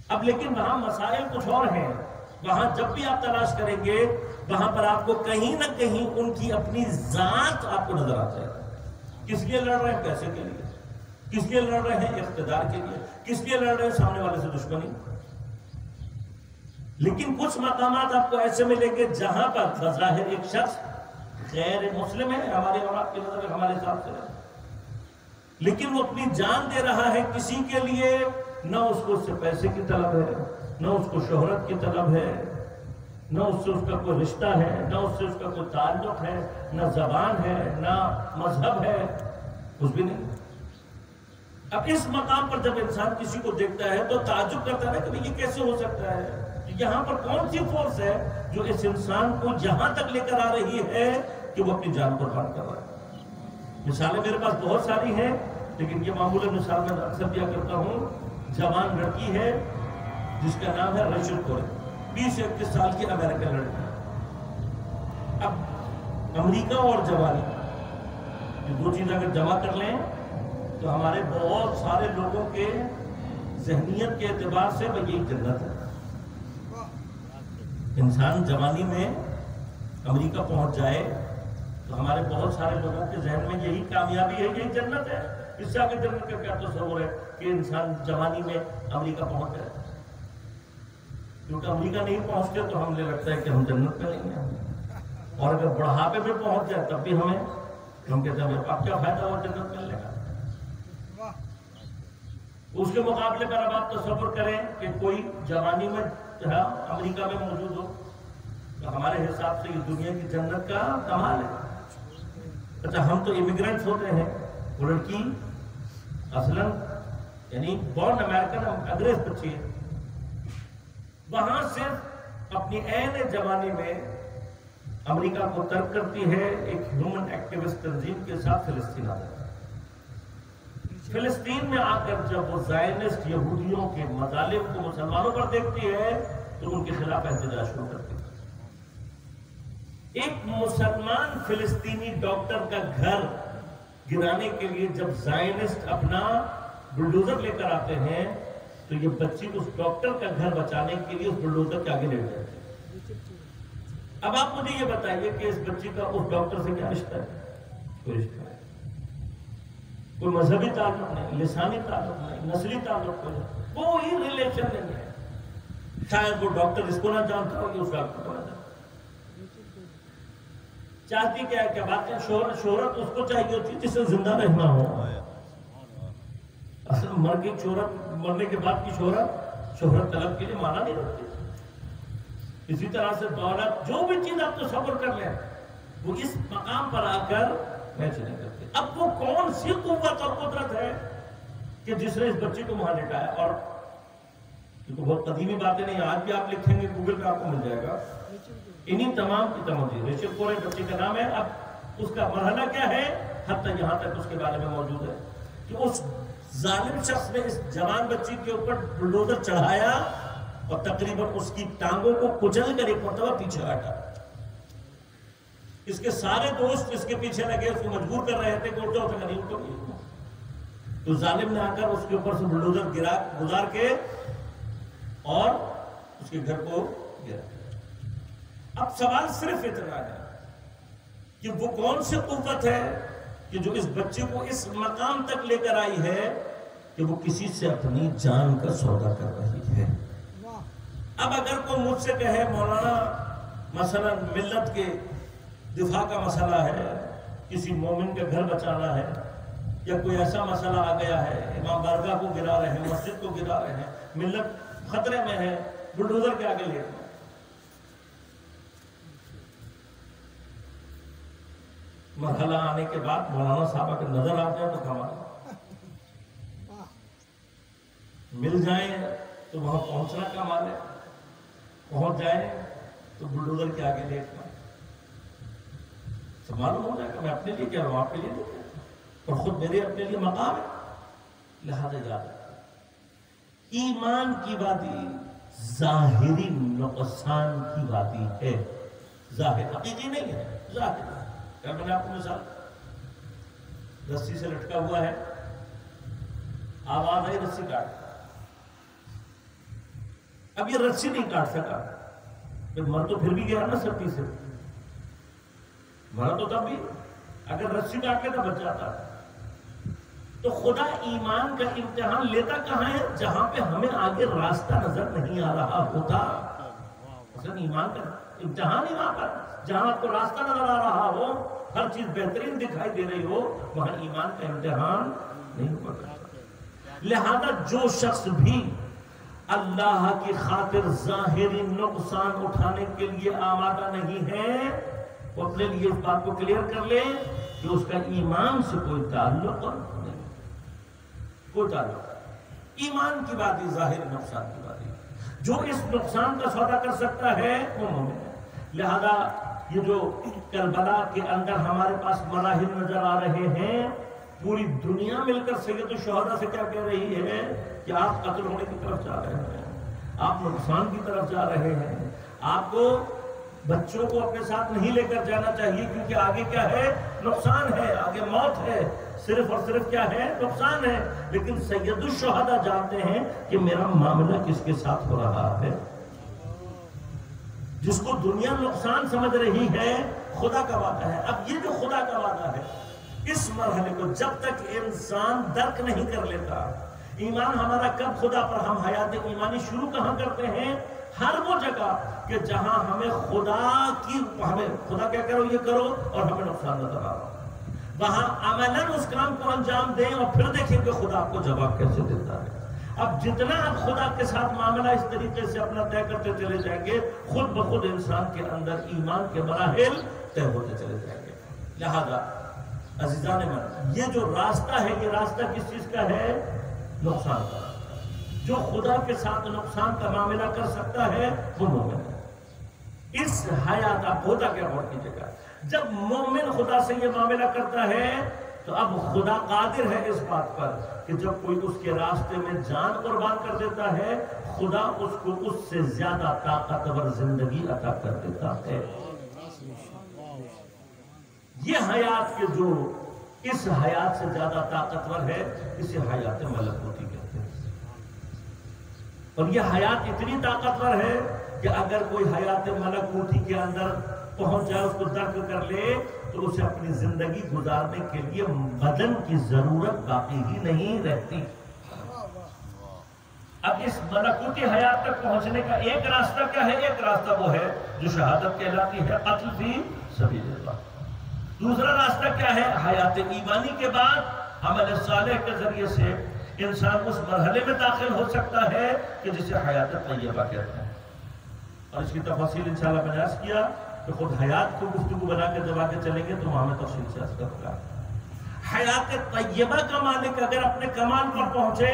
اب لیکن وہاں مسائل کچھ اور ہیں. وہاں جب بھی آپ تلاش کریں گے وہاں پر آپ کو کہیں نہ کہیں ان کی اپنی ذات آپ کو نظر آ جائے گا. کس لیے لڑ رہے ہیں؟ پیسے کے لیے. کس لیے لڑ رہے ہیں؟ اقتدار کے لیے. کس لیے لڑ رہے ہیں؟ سامنے والے سے دشمنی. لیکن کچھ مقامات آپ کو ایسے ملیں گے جہاں پر بظاہر ایک شخص غیر مسلم ہے ہماری اولاد کی نظر ہمارے حساب سے، لیکن وہ اپنی جان دے رہا ہے کسی کے لیے. نہ اس کو اس سے پیسے کی طلب ہے، نہ اس کو شہرت کی طلب ہے، نہ اس سے اس کا کوئی رشتہ ہے، نہ اس سے اس کا کوئی تعلق ہے، نہ زبان ہے، نہ مذہب ہے، کچھ بھی نہیں. اب اس مقام پر جب انسان کسی کو دیکھتا ہے تو تعجب کرتا ہے کہ یہ کیسے ہو سکتا ہے؟ یہاں پر کون سی فورس ہے جو اس انسان کو یہاں تک لے کر آ رہی ہے کہ وہ اپنی جان قربان کر رہا ہے؟ مثالیں میرے پاس بہت ساری ہیں، لیکن یہ معمولاً مثال میں اکثر دیا کرتا ہوں. جوان لڑکی ہے جس کا نام ہے ریچل کورے، 20 سے 21 سال کی امریکن لڑکی. اب امریکہ اور جوانی یہ دو چیز اگر جمع کر لیں تو ہمارے بہت سارے لوگوں کے ذہنیت کے اعتبار سے وہ یہی جنت ہے. انسان جوانی میں امریکہ پہنچ جائے تو ہمارے بہت سارے لوگوں کے ذہن میں یہی کامیابی ہے، یہی جنت ہے. اس سے آگے جنت کا کیا تصور ہے کہ انسان جوانی میں امریکہ پہنچ جائے؟ کیونکہ امریکہ نہیں پہنچتے تو ہمیں لگتا ہے کہ ہم جنت میں نہیں ہیں، اور اگر بڑھاپے میں پہنچ جائے تب بھی ہم کہتے ہیں اب کیا فائدہ ہوا جنت ملنے کا. اس کے مقابلے پر اب آپ تصور کریں کہ کوئی جوانی میں امریکہ میں موجود ہو تو ہمارے حساب سے یہ دنیا کی جنت کا کمال ہے. اچھا ہم تو امیگرینٹس ہوتے ہیں، وہ لڑکی اصلاً یعنی بورن امریکن انگریز بچی ہے، وہاں سے اپنی عین جوانی میں امریکہ کو ترک کرتی ہے، ایک ہیومن ایکٹیوسٹ تنظیم کے ساتھ فلسطین آ جاتی ہے. فلسطین میں آ کر جب وہ زائنسٹ یہودیوں کے مظالم کو مسلمانوں پر دیکھتی ہے تو ان کے خلاف احتجاج شروع کرتی ہے. ایک مسلمان فلسطینی ڈاکٹر کا گھر گرانے کے لیے جب زائنسٹ اپنا بلڈوزر لے کر آتے ہیں تو یہ بچی اس ڈاکٹر کا گھر بچانے کے لیے اس بلڈوزر کے آگے لے جاتی ہے. اب آپ مجھے یہ بتائیے کہ اس بچی کا اس ڈاکٹر سے کیا رشتہ ہے؟ کوئی رشتہ نہیں، کوئی مذہبی تعلق نہیں، لسانی تعلق نہیں، نسلی تعلق نہیں، کوئی ریلیشن نہیں ہے. شاید وہ ڈاکٹر اس کو نہ جانتا ہو کہ اس ڈاکٹر کو نہ جانتا. چاہتی کیا ہے؟ کیا بات ہے؟ شہرت اس کو چاہیے ہوتی ہے جس سے زندہ رہنا ہو. اصل مرنے کے بعد کی شہرت طلب کے لیے مانا نہیں رکھتی. اسی طرح سے دولت، جو بھی چیز آپ تصور کر لیں وہ اس مقام پر آ کر میچ نہیں کرتے. اب وہ کون سی قوت اور قدرت ہے کہ جس نے اس بچی کو وہاں لٹایا؟ اور کیونکہ بہت قدیمی باتیں نہیں، آج بھی آپ لکھیں گے گوگل پہ آپ کو مل جائے گا. انہی تمام کی تمام چیز ریچل کورے بچی کا نام ہے. اب اس کا مرحلہ کیا ہے؟ حتیٰ یہاں تک اس کے بارے میں موجود ہے کہ اس ظالم شخص نے اس جوان بچی کے اوپر بلڈوزر چڑھایا اور تقریباً اس کی ٹانگوں کو کچل کر ایک مرتبہ پیچھے ہٹا. اس کے سارے دوست اس کے پیچھے لگے، اس کو مجبور کر رہے تھے کہ اٹھو نہیں اٹھو. تو ظالم نے آ کر اس کے اوپر سے بلڈوزر گزار کے اور اس کے گھر کو گرا. اب سوال صرف اتنا ہے کہ وہ کون سی قوت ہے کہ جو اس بچے کو اس مقام تک لے کر آئی ہے کہ وہ کسی سے اپنی جان کا سودا کر رہی ہے. اب اگر کوئی مجھ سے کہے مولانا مثلا ملت کے دفاع کا مسئلہ ہے، کسی مومن کے گھر بچانا ہے، یا کوئی ایسا مسئلہ آ گیا ہے، امام بارگاہ کو گرا رہے ہیں، مسجد کو گرا رہے ہیں، ملت خطرے میں ہے، بلڈوزر کے آگے لے مرحلہ آنے کے بعد مولانا صاحبہ کے نظر آ جائے تو کمال، مل جائیں تو وہاں پہنچنا کمال ہے، پہنچ جائیں تو بلڈوزر کے آگے لیٹنا. تو معلوم ہو جائے کہ میں اپنے لیے کہہ رہا ہوں، آپ کے لیے نہیں، اور خود میرے اپنے لیے مقام ہے. لہذا یاد رکھیں ایمان کی وادی ظاہری نقصان کی وادی ہے، ظاہر حقیقی نہیں ہے، ظاہر. میں نے آپ کو مثال، رسی سے لٹکا ہوا ہے، آواز آئی رسی کاٹ. اب یہ رسی نہیں کاٹ سکا، مر تو پھر بھی گیا نا سختی سے، مرا تو تب بھی اگر رسی کاٹ کے تو بچ جاتا ہے۔ تو خدا ایمان کا امتحان لیتا کہاں ہے؟ جہاں پہ ہمیں آگے راستہ نظر نہیں آ رہا ہوتا۔ مثلا ایمان کا امتحان ہی وہاں پر جہاں آپ کو راستہ نظر آ رہا ہو، ہر چیز بہترین دکھائی دے رہی ہو، وہاں ایمان کا امتحان نہیں ہو پڑتا۔ لہذا جو شخص بھی اللہ کی خاطر ظاہری نقصان اٹھانے کے لیے آمادہ نہیں ہے، وہ اپنے لیے اس بات کو کلیئر کر لے کہ اس کا ایمان سے کوئی تعلق نہیں، کوئی تعلق۔ ایمان کی بات ہی ظاہر نقصان کی بات ہی، جو اس نقصان کا سودا کر سکتا ہے وہ مومن ہے۔ لہذا یہ جو کربلا کے اندر ہمارے پاس مراحل نظر آ رہے ہیں، پوری دنیا مل کر سید الشہداء سے کیا کہہ رہی ہے کہ آپ قتل ہونے کی طرف جا رہے ہیں، آپ نقصان کی طرف جا رہے ہیں، آپ کو بچوں کو اپنے ساتھ نہیں لے کر جانا چاہیے، کیونکہ آگے کیا ہے؟ نقصان ہے، آگے موت ہے، صرف اور صرف کیا ہے؟ نقصان ہے۔ لیکن سید الشہداء جانتے ہیں کہ میرا معاملہ کس کے ساتھ ہو رہا ہے۔ جس کو دنیا نقصان سمجھ رہی ہے، خدا کا وعدہ ہے۔ اب یہ جو خدا کا وعدہ ہے، اس مرحلے کو جب تک انسان درک نہیں کر لیتا، ایمان ہمارا کب خدا پر، ہم حیات ایمانی شروع کہاں کرتے ہیں؟ ہر وہ جگہ کہ جہاں ہمیں خدا کیا کرو یہ کرو اور ہمیں نقصان نظر آ رہا، وہاں عملاً اس کام کو انجام دیں اور پھر دیکھیں کہ خدا آپ کو جواب کیسے دیتا ہے۔ اب جتنا آپ خدا کے ساتھ معاملہ اس طریقے سے اپنا طے کرتے چلے جائیں گے، خود بخود انسان کے اندر ایمان کے مراحل طے ہوتے چلے جائیں گے۔ لہذا عزیزان من، یہ جو راستہ ہے، یہ راستہ کس چیز کا ہے؟ نقصان کا۔ جو خدا کے ساتھ نقصان کا معاملہ کر سکتا ہے وہ مومن ہے۔ اس حیات آپ ہوتا کیا غور کیجیے گا، جب مومن خدا سے یہ معاملہ کرتا ہے تو اب خدا قادر ہے اس بات پر کہ جب کوئی اس کے راستے میں جان قربان کر دیتا ہے، خدا اس کو اس سے زیادہ طاقتور زندگی عطا کر دیتا ہے۔ یہ حیات کے جو اس حیات سے زیادہ طاقتور ہے، اسے حیات ملکوتی کہتے ہیں۔ اور یہ حیات اتنی طاقتور ہے کہ اگر کوئی حیات ملکوتی کے اندر پہنچ جائے، اس کو درک کر لے، تو اسے اپنی زندگی گزارنے کے لیے بدن کی ضرورت باقی ہی نہیں رہتی۔ اب اس ملکوتی حیات تک پہنچنے کا ایک راستہ کیا ہے؟ ایک راستہ وہ ہے جو شہادت کہلاتی ہے، قتل فی سبیل اللہ۔ دوسرا راستہ کیا ہے؟ حیات ایمانی کے بعد عمل صالح کے ذریعے سے انسان اس مرحلے میں داخل ہو سکتا ہے کہ جسے حیات طیبہ کہتے ہیں۔ اور اس کی تفاصیل انشاءاللہ میں نے عرض کیا کہ خود حیات کو گفتگو بنا کے جب آگے چلیں گے تو وہاں میں تفصیل سے عرض کروں گا۔ حیات طیبہ کا مالک اگر اپنے کمال پر پہنچے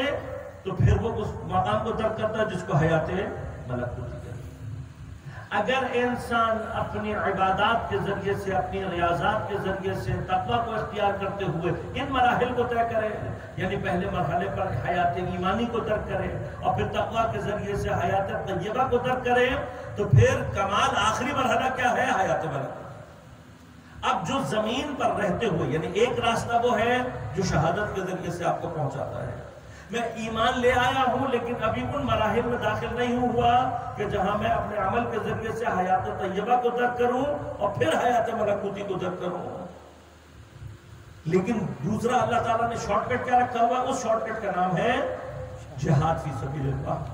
تو پھر وہ اس مقام کو درک کرتا ہے جس کو حیات ملکوتی کہتے ہیں۔ اگر انسان اپنی عبادات کے ذریعے سے، اپنی ریاضات کے ذریعے سے تقویٰ کو اختیار کرتے ہوئے ان مراحل کو طے کرے، یعنی پہلے مرحلے پر حیات ایمانی کو درک کرے اور پھر تقویٰ کے ذریعے سے حیات طیبہ کو درک کرے، تو پھر کمال آخری مرحلہ کیا ہے؟ حیات ملکوتی۔ اب جو زمین پر رہتے ہوئے، یعنی ایک راستہ وہ ہے جو شہادت کے ذریعے سے آپ کو پہنچاتا ہے، میں ایمان لے آیا ہوں لیکن ابھی ان مراحل میں داخل نہیں ہوا کہ جہاں میں اپنے عمل کے ذریعے سے حیات طیبہ کو درک کروں اور پھر حیات ملکوتی کو درک کروں۔ لیکن دوسرا اللہ تعالیٰ نے شارٹ کٹ کیا رکھا ہوا؟ اس شارٹ کٹ کا نام ہے جہاد فی سبیل اللہ،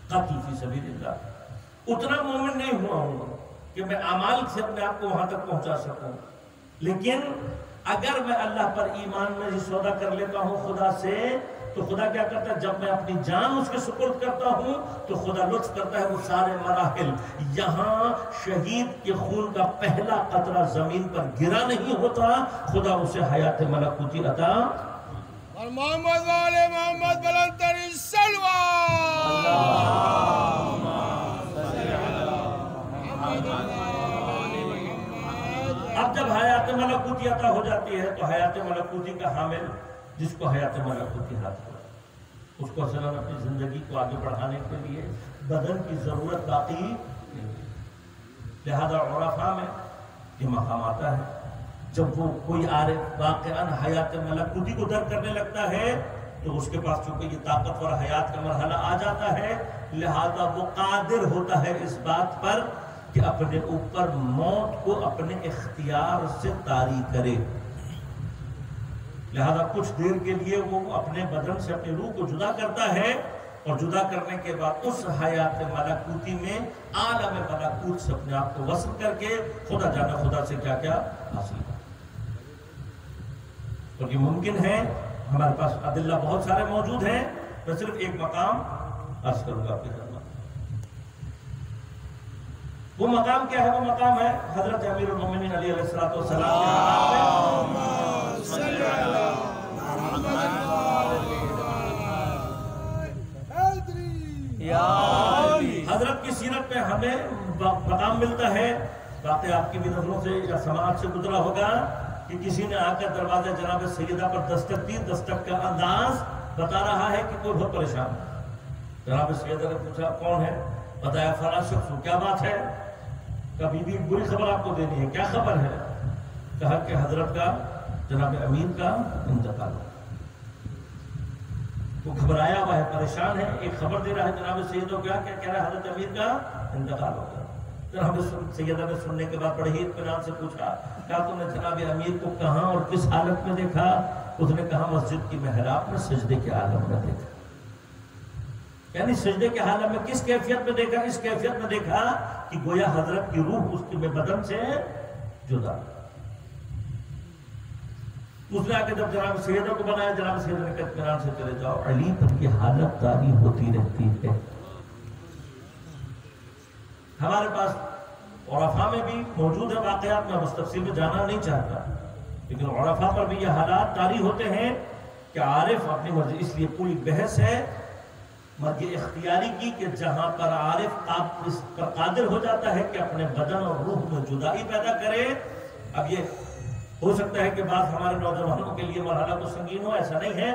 قتل فی سبیل اللہ۔ اتنا مومن نہیں ہوا ہوں کہ میں اعمال سے اپنے آپ کو وہاں تک پہنچا سکوں، لیکن اگر میں اللہ پر ایمان میں یہ سودا کر لیتا ہوں خدا سے، تو خدا کیا کرتا ہے؟ جب میں اپنی جان اس کے سپرد کرتا ہوں تو خدا لطف کرتا ہے وہ سارے مراحل، یہاں شہید کے خون کا پہلا قطرہ زمین پر گرا نہیں ہوتا، خدا اسے حیات ملکوتی عطا۔ اور محمد والے محمد بلند ترین صلوات۔ اب جب حیات ملکوتی عطا ہو جاتی ہے تو حیات ملکوتی کا حامل جس کو حیات ملکوتی حاصل ہو، اس کو اصلاً اپنی زندگی کو آگے بڑھانے کے لیے بدن کی ضرورت باقی نہیں۔ لہذا عرفاء میں یہ مقام آتا ہے جب وہ کوئی عارف واقعاً حیات ملکوتی کو درک کرنے لگتا ہے تو اس کے پاس چونکہ یہ طاقتور حیات کا مرحلہ آ جاتا ہے، لہذا وہ قادر ہوتا ہے اس بات پر کہ اپنے اوپر موت کو اپنے اختیار سے طاری کرے. لہذا کچھ دیر کے لیے وہ اپنے بدن سے اپنی روح کو جدا کرتا ہے، اور جدا کرنے کے بعد اس حیات ملکوتی میں عالم ملکوت سے اپنے آپ کو وصل کر کے خدا جانا خدا سے کیا کیا حاصل کرتا. تو یہ ممکن ہے. ہمارے پاس ادلہ بہت سارے موجود ہیں، میں صرف ایک مقام عرض کروں گا آپ کی خدمت. وہ مقام کیا ہے؟ وہ مقام ہے حضرت امیر المومنین علیہ السلام حضرت کی سیرت میں ہمیں مقام ملتا ہے. واقعی آپ کی بھی نظروں سے یا سماعت سے گزرا ہوگا کہ کسی نے آ کر دروازہ جناب سیدہ پر دستک دی. دستک کا انداز بتا رہا ہے کہ کوئی بہت پریشان ہے. جناب سیدہ نے پوچھا کون ہے؟ بتایا فلاں شخص. کیا بات ہے؟ کبھی بھی بری خبر آپ کو دینی ہے. کیا خبر ہے؟ کہا کہ حضرت کا جناب امیر کا انتقال ہو. وہ گھبرایا ہوا ہے، پریشان ہے. ایک خبر دے رہا ہے جناب سیدہ. کیا کہہ رہا ہے؟ حضرت امیر کا انتقال ہو گیا. جناب سیدہ نے سننے کے بعد بڑے ہی اطمینان سے پوچھا، کیا تم نے جناب امیر کو کہاں اور کس حالت میں دیکھا؟ اس نے کہا مسجد کی محراب میں سجدے کے عالم میں دیکھا. یعنی سجدے کے حالت میں کس کیفیت میں دیکھا؟ اس کیفیت میں دیکھا کہ گویا حضرت کی روح اس کے بدن سے جدا. اس نے آ کے جب جناب سیدہ کو بنایا، جناب سیدہ نے کہا اطمینان سے چلے جاؤ، علی پر کی حالت طاری ہوتی رہتی ہے. ہمارے پاس عرفاء میں بھی موجود ہے واقعات، میں اس تفصیل میں جانا نہیں چاہتا، لیکن عرفاء پر بھی یہ حالات طاری ہوتے ہیں کہ عارف اپنی مرضی. اس لیے پوری بحث ہے مرگ اختیاری کی کہ جہاں پر عارف اس پر قادر ہو جاتا ہے کہ اپنے بدن اور روح میں جدائی پیدا کرے. اب یہ ہو سکتا ہے کہ بعض ہمارے نوجوانوں کے لیے مرحلہ تو سنگین ہو، ایسا نہیں ہے.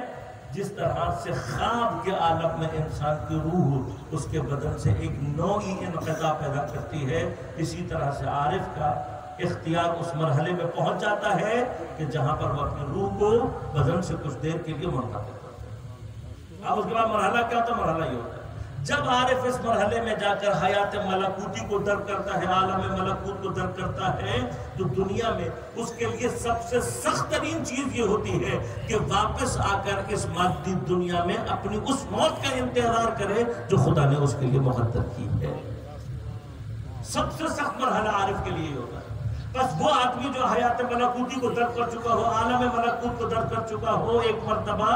جس طرح سے خواب کے عالم میں انسان کی روح اس کے بدن سے ایک نوعی انقطاع پیدا کرتی ہے، اسی طرح سے عارف کا اختیار اس مرحلے میں پہنچ جاتا ہے کہ جہاں پر وہ اپنی روح کو بدن سے کچھ دیر کے لیے منقطع کرتا ہے. اب اس کے بعد مرحلہ کیا ہوتا ہے؟ مرحلہ یہ ہوتا ہے جب عارف اس مرحلے میں جا کر حیات ملکوتی کو درک کرتا ہے، عالم ملکوت کو درک کرتا ہے، تو دنیا میں اس کے لیے سب سے سخت ترین چیز یہ ہوتی ہے کہ واپس آ کر اس مادی دنیا میں اپنی اس موت کا انتظار کرے جو خدا نے اس کے لیے مقدر کی ہے. سب سے سخت مرحلہ عارف کے لیے ہوتا ہے. بس وہ آدمی جو حیات ملکوتی کو درک کر چکا ہو، عالم ملکوت کو درک کر چکا ہو ایک مرتبہ،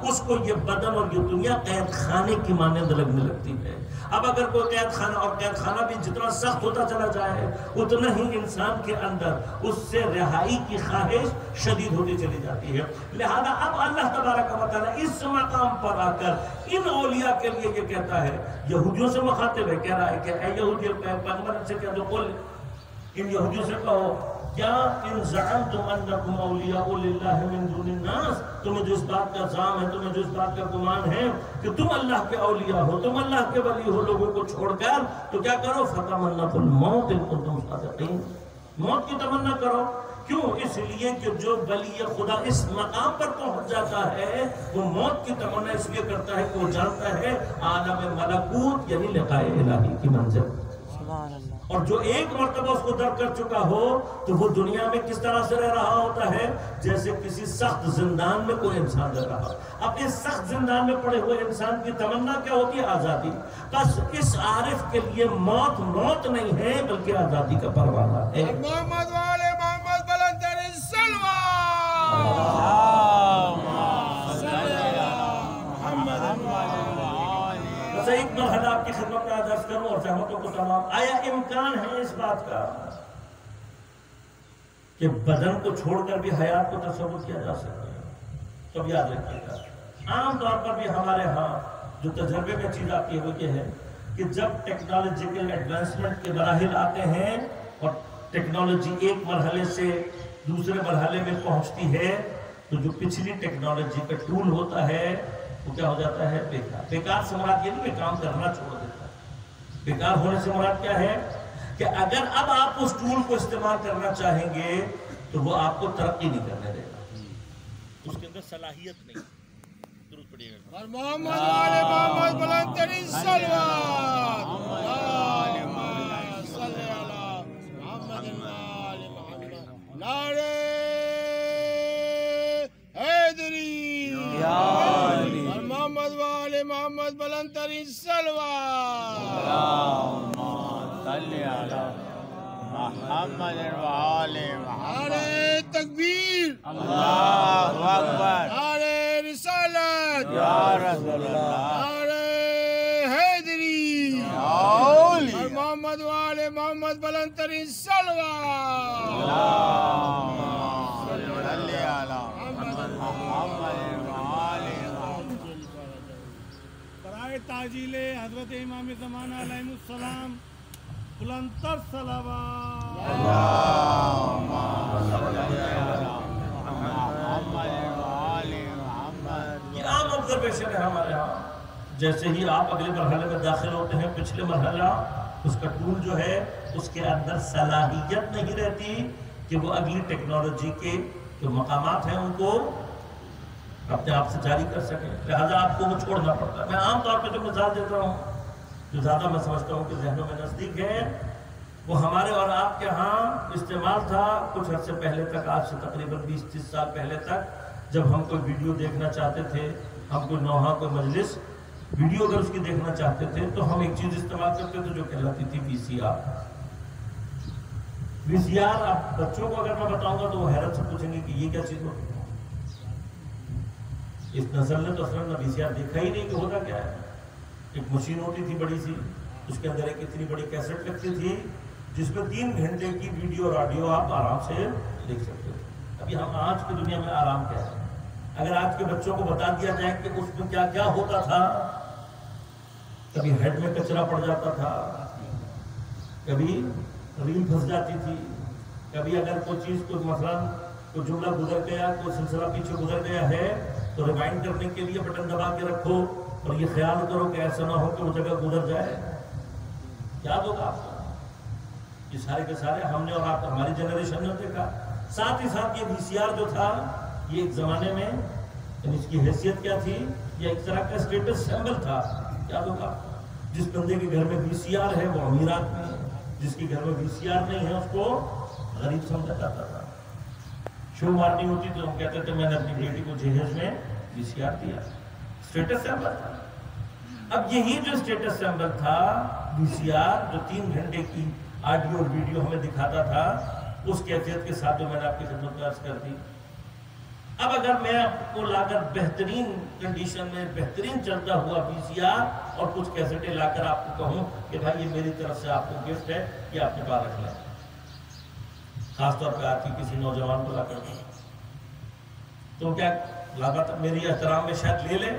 اس کو یہ بدن اور یہ دنیا قید خانے کی مانند لگنے لگتی ہے. اب اگر کوئی قید خانہ، اور قید خانہ بھی جتنا سخت ہوتا چلا جائے اتنا ہی انسان کے اندر اس سے رہائی کی خواہش شدید ہوتی چلی جاتی ہے. لہذا اب اللہ تبارک و تعالی اس مقام پر آ کر ان اولیاء کے لیے یہ کہتا ہے، یہودیوں سے مخاطب ہے، کہہ رہا ہے کہ اے یہودیوں، پیغمبر سے کہہ دو، قل، ان یہودیوں سے کہو، کیا ان زعمتم انکم اولیاء للہ من دون الناس، تمہیں جو اس بات کا زعم ہے، تمہیں جو اس بات کا گمان ہے کہ تم اللہ کے اولیاء ہو، تم اللہ کے ولی ہو لوگوں کو چھوڑ کر، تو کیا کرو؟ فتمنوا الموت ان کنتم صادقین، موت کی تمنا کرو. کیوں؟ اس لیے کہ جو ولی خدا اس مقام پر پہنچ جاتا ہے وہ موت کی تمنا اس لیے کرتا ہے کہ وہ جانتا ہے عالم ملکوت یعنی لقاء الہی کی منزل. اور جو ایک مرتبہ اس کو درک کر چکا ہو تو وہ دنیا میں کس طرح سے رہ رہا ہوتا ہے؟ جیسے کسی سخت زندان میں کوئی انسان رہ رہا. اب اس سخت زندان میں پڑے ہوئے انسان کی تمنا کیا ہوتی ہے؟ آزادی. بس اس عارف کے لیے موت موت نہیں ہے بلکہ آزادی کا پروانہ ہے. محمد والے محمد بلندر السلوى. ایک مرحلہ آپ کی خدمت میں عرض کروں اور زحمتوں کو تمام. آیا امکان ہے اس بات کا کہ بدن کو چھوڑ کر بھی حیات کو تصور کیا جا سکتا ہے؟ تو اب یاد رکھیے گا، عام طور پر بھی ہمارے ہاں جو تجربے میں چیز آتی ہے وہ یہ ہے کہ جب ٹیکنالوجیکل ایڈوانسمنٹ کے مراحل آتے ہیں اور ٹیکنالوجی ایک مرحلے سے دوسرے مرحلے میں پہنچتی ہے تو جو پچھلی ٹیکنالوجی کا ٹول ہوتا ہے وہ کیا ہو جاتا ہے؟ بیکار. بیکار سے مراد یہ نہیں کہ کام کرنا چھوڑ دیتا ہے. بیکار ہونے سے مراد کیا ہے کہ اگر اب آپ اس ٹول کو استعمال کرنا چاہیں گے تو وہ آپ کو ترقی نہیں کرنے دے گا، اس کے اندر صلاحیت نہیں. درود پڑھیے. اور محمد والے محمد بلند ترین صلوات صلی اللہ محمد والے محمد نعرہ حیدری اور محمد والے محمد بلند ترین صلوات صلی اللہ محمد وآلہ محمد نعرہ تکبیر اللہ اکبر نعرہ رسالت یا رسول اللہ نعرہ حیدری اور محمد والے محمد بلند ترین صلوات صلی اللہ محمد وآلہ محمد برائے تعجیل حضرت امام زمانہ علیہ السلام بلندتر صلوات یہ عام آبزرویشن ہے ہمارے ہاں. جیسے ہی آپ اگلے مرحلے میں داخل ہوتے ہیں پچھلے مرحلہ اس کا ٹول جو ہے اس کے اندر صلاحیت نہیں رہتی کہ وہ اگلی ٹیکنالوجی کے جو مقامات ہیں ان کو اپنے آپ سے جاری کر سکیں. لہٰذا آپ کو وہ چھوڑنا پڑتا ہے. میں عام طور پہ جو مثال دیتا ہوں جو زیادہ میں سمجھتا ہوں کہ ذہنوں میں نزدیک ہے وہ ہمارے اور آپ کے ہاں استعمال تھا کچھ عرصے پہلے تک. آج سے تقریباً 20-30 سال پہلے تک جب ہم کوئی ویڈیو دیکھنا چاہتے تھے, ہم کوئی نوحہ کوئی مجلس ویڈیو اگر اس کی دیکھنا چاہتے تھے تو ہم ایک چیز استعمال کرتے تھے جو کہلاتی تھی وی سی آر. وی سی آر اب بچوں کو اگر میں بتاؤں گا تو وہ حیرت سے پوچھیں گے کہ یہ کیا چیز ہوتی ہے. اس نسل نے تو اصلاً وی سی آر دیکھا ہی نہیں کہ ہوتا کیا ہے. ایک مشین ہوتی تھی بڑی سی, اس کے اندر ایک اتنی بڑی کیسٹ لگتی تھی جس میں 3 گھنٹے کی ویڈیو اور آڈیو آپ آرام سے دیکھ سکتے تھے. ابھی ہم آج کی دنیا میں آرام کیا ہے. اگر آج کے بچوں کو بتا دیا جائے کہ اس میں کیا کیا ہوتا تھا, کبھی ہیڈ میں کچرا پڑ جاتا تھا, کبھی ریل پھنس جاتی تھی, کبھی اگر کوئی چیز کوئی مثلاً کوئی جملہ گزر گیا, کوئی سلسلہ پیچھے گزر گیا ہے تو ریمائنڈ کرنے کے لیے بٹن دبا کے رکھو اور یہ خیال کرو کہ ایسا نہ ہو کہ وہ جگہ گزر جائے. یاد ہوگا آپ کو یہ سارے کے سارے ہم نے اور آپ ہماری جنریشن نے دیکھا. ساتھ ہی ساتھ یہ وی سی آر جو تھا یہ ایک زمانے میں یعنی اس کی حیثیت کیا تھی, یہ ایک طرح کا اسٹیٹس سمبل تھا. یاد ہوگا جس بندے کے گھر میں وی سی آر ہے وہ امیر آدمی ہے, جس کے گھر میں وی سی آر نہیں ہے اس کو غریب سمجھا جاتا تھا. شو مارنی ہوتی تو ہم کہتے تھے میں نے اپنی بیٹی کو جہیز میں وی سی آر دیا. اسٹیٹس سمبل تھا. اب یہی جو اسٹیٹس سمبل تھا وی سی آر جو 3 گھنٹے کی آڈیو اور ویڈیو ہمیں دکھاتا تھا, اس کیفیت کے ساتھ جو میں نے آپ کی خدمت میں عرض کر دی. اب اگر میں آپ کو لا کر بہترین کنڈیشن میں بہترین چلتا ہوا وی سی آر اور کچھ کیسٹیں لا کر آپ کو کہوں کہ بھائی یہ میری طرف سے آپ کو گفٹ ہے, یہ آپ کے پاس رکھ لیں, خاص طور پہ آپ کی کسی نوجوان کو لا کر دیں تو کیا لاگت میری احترام میں شاید لے لے,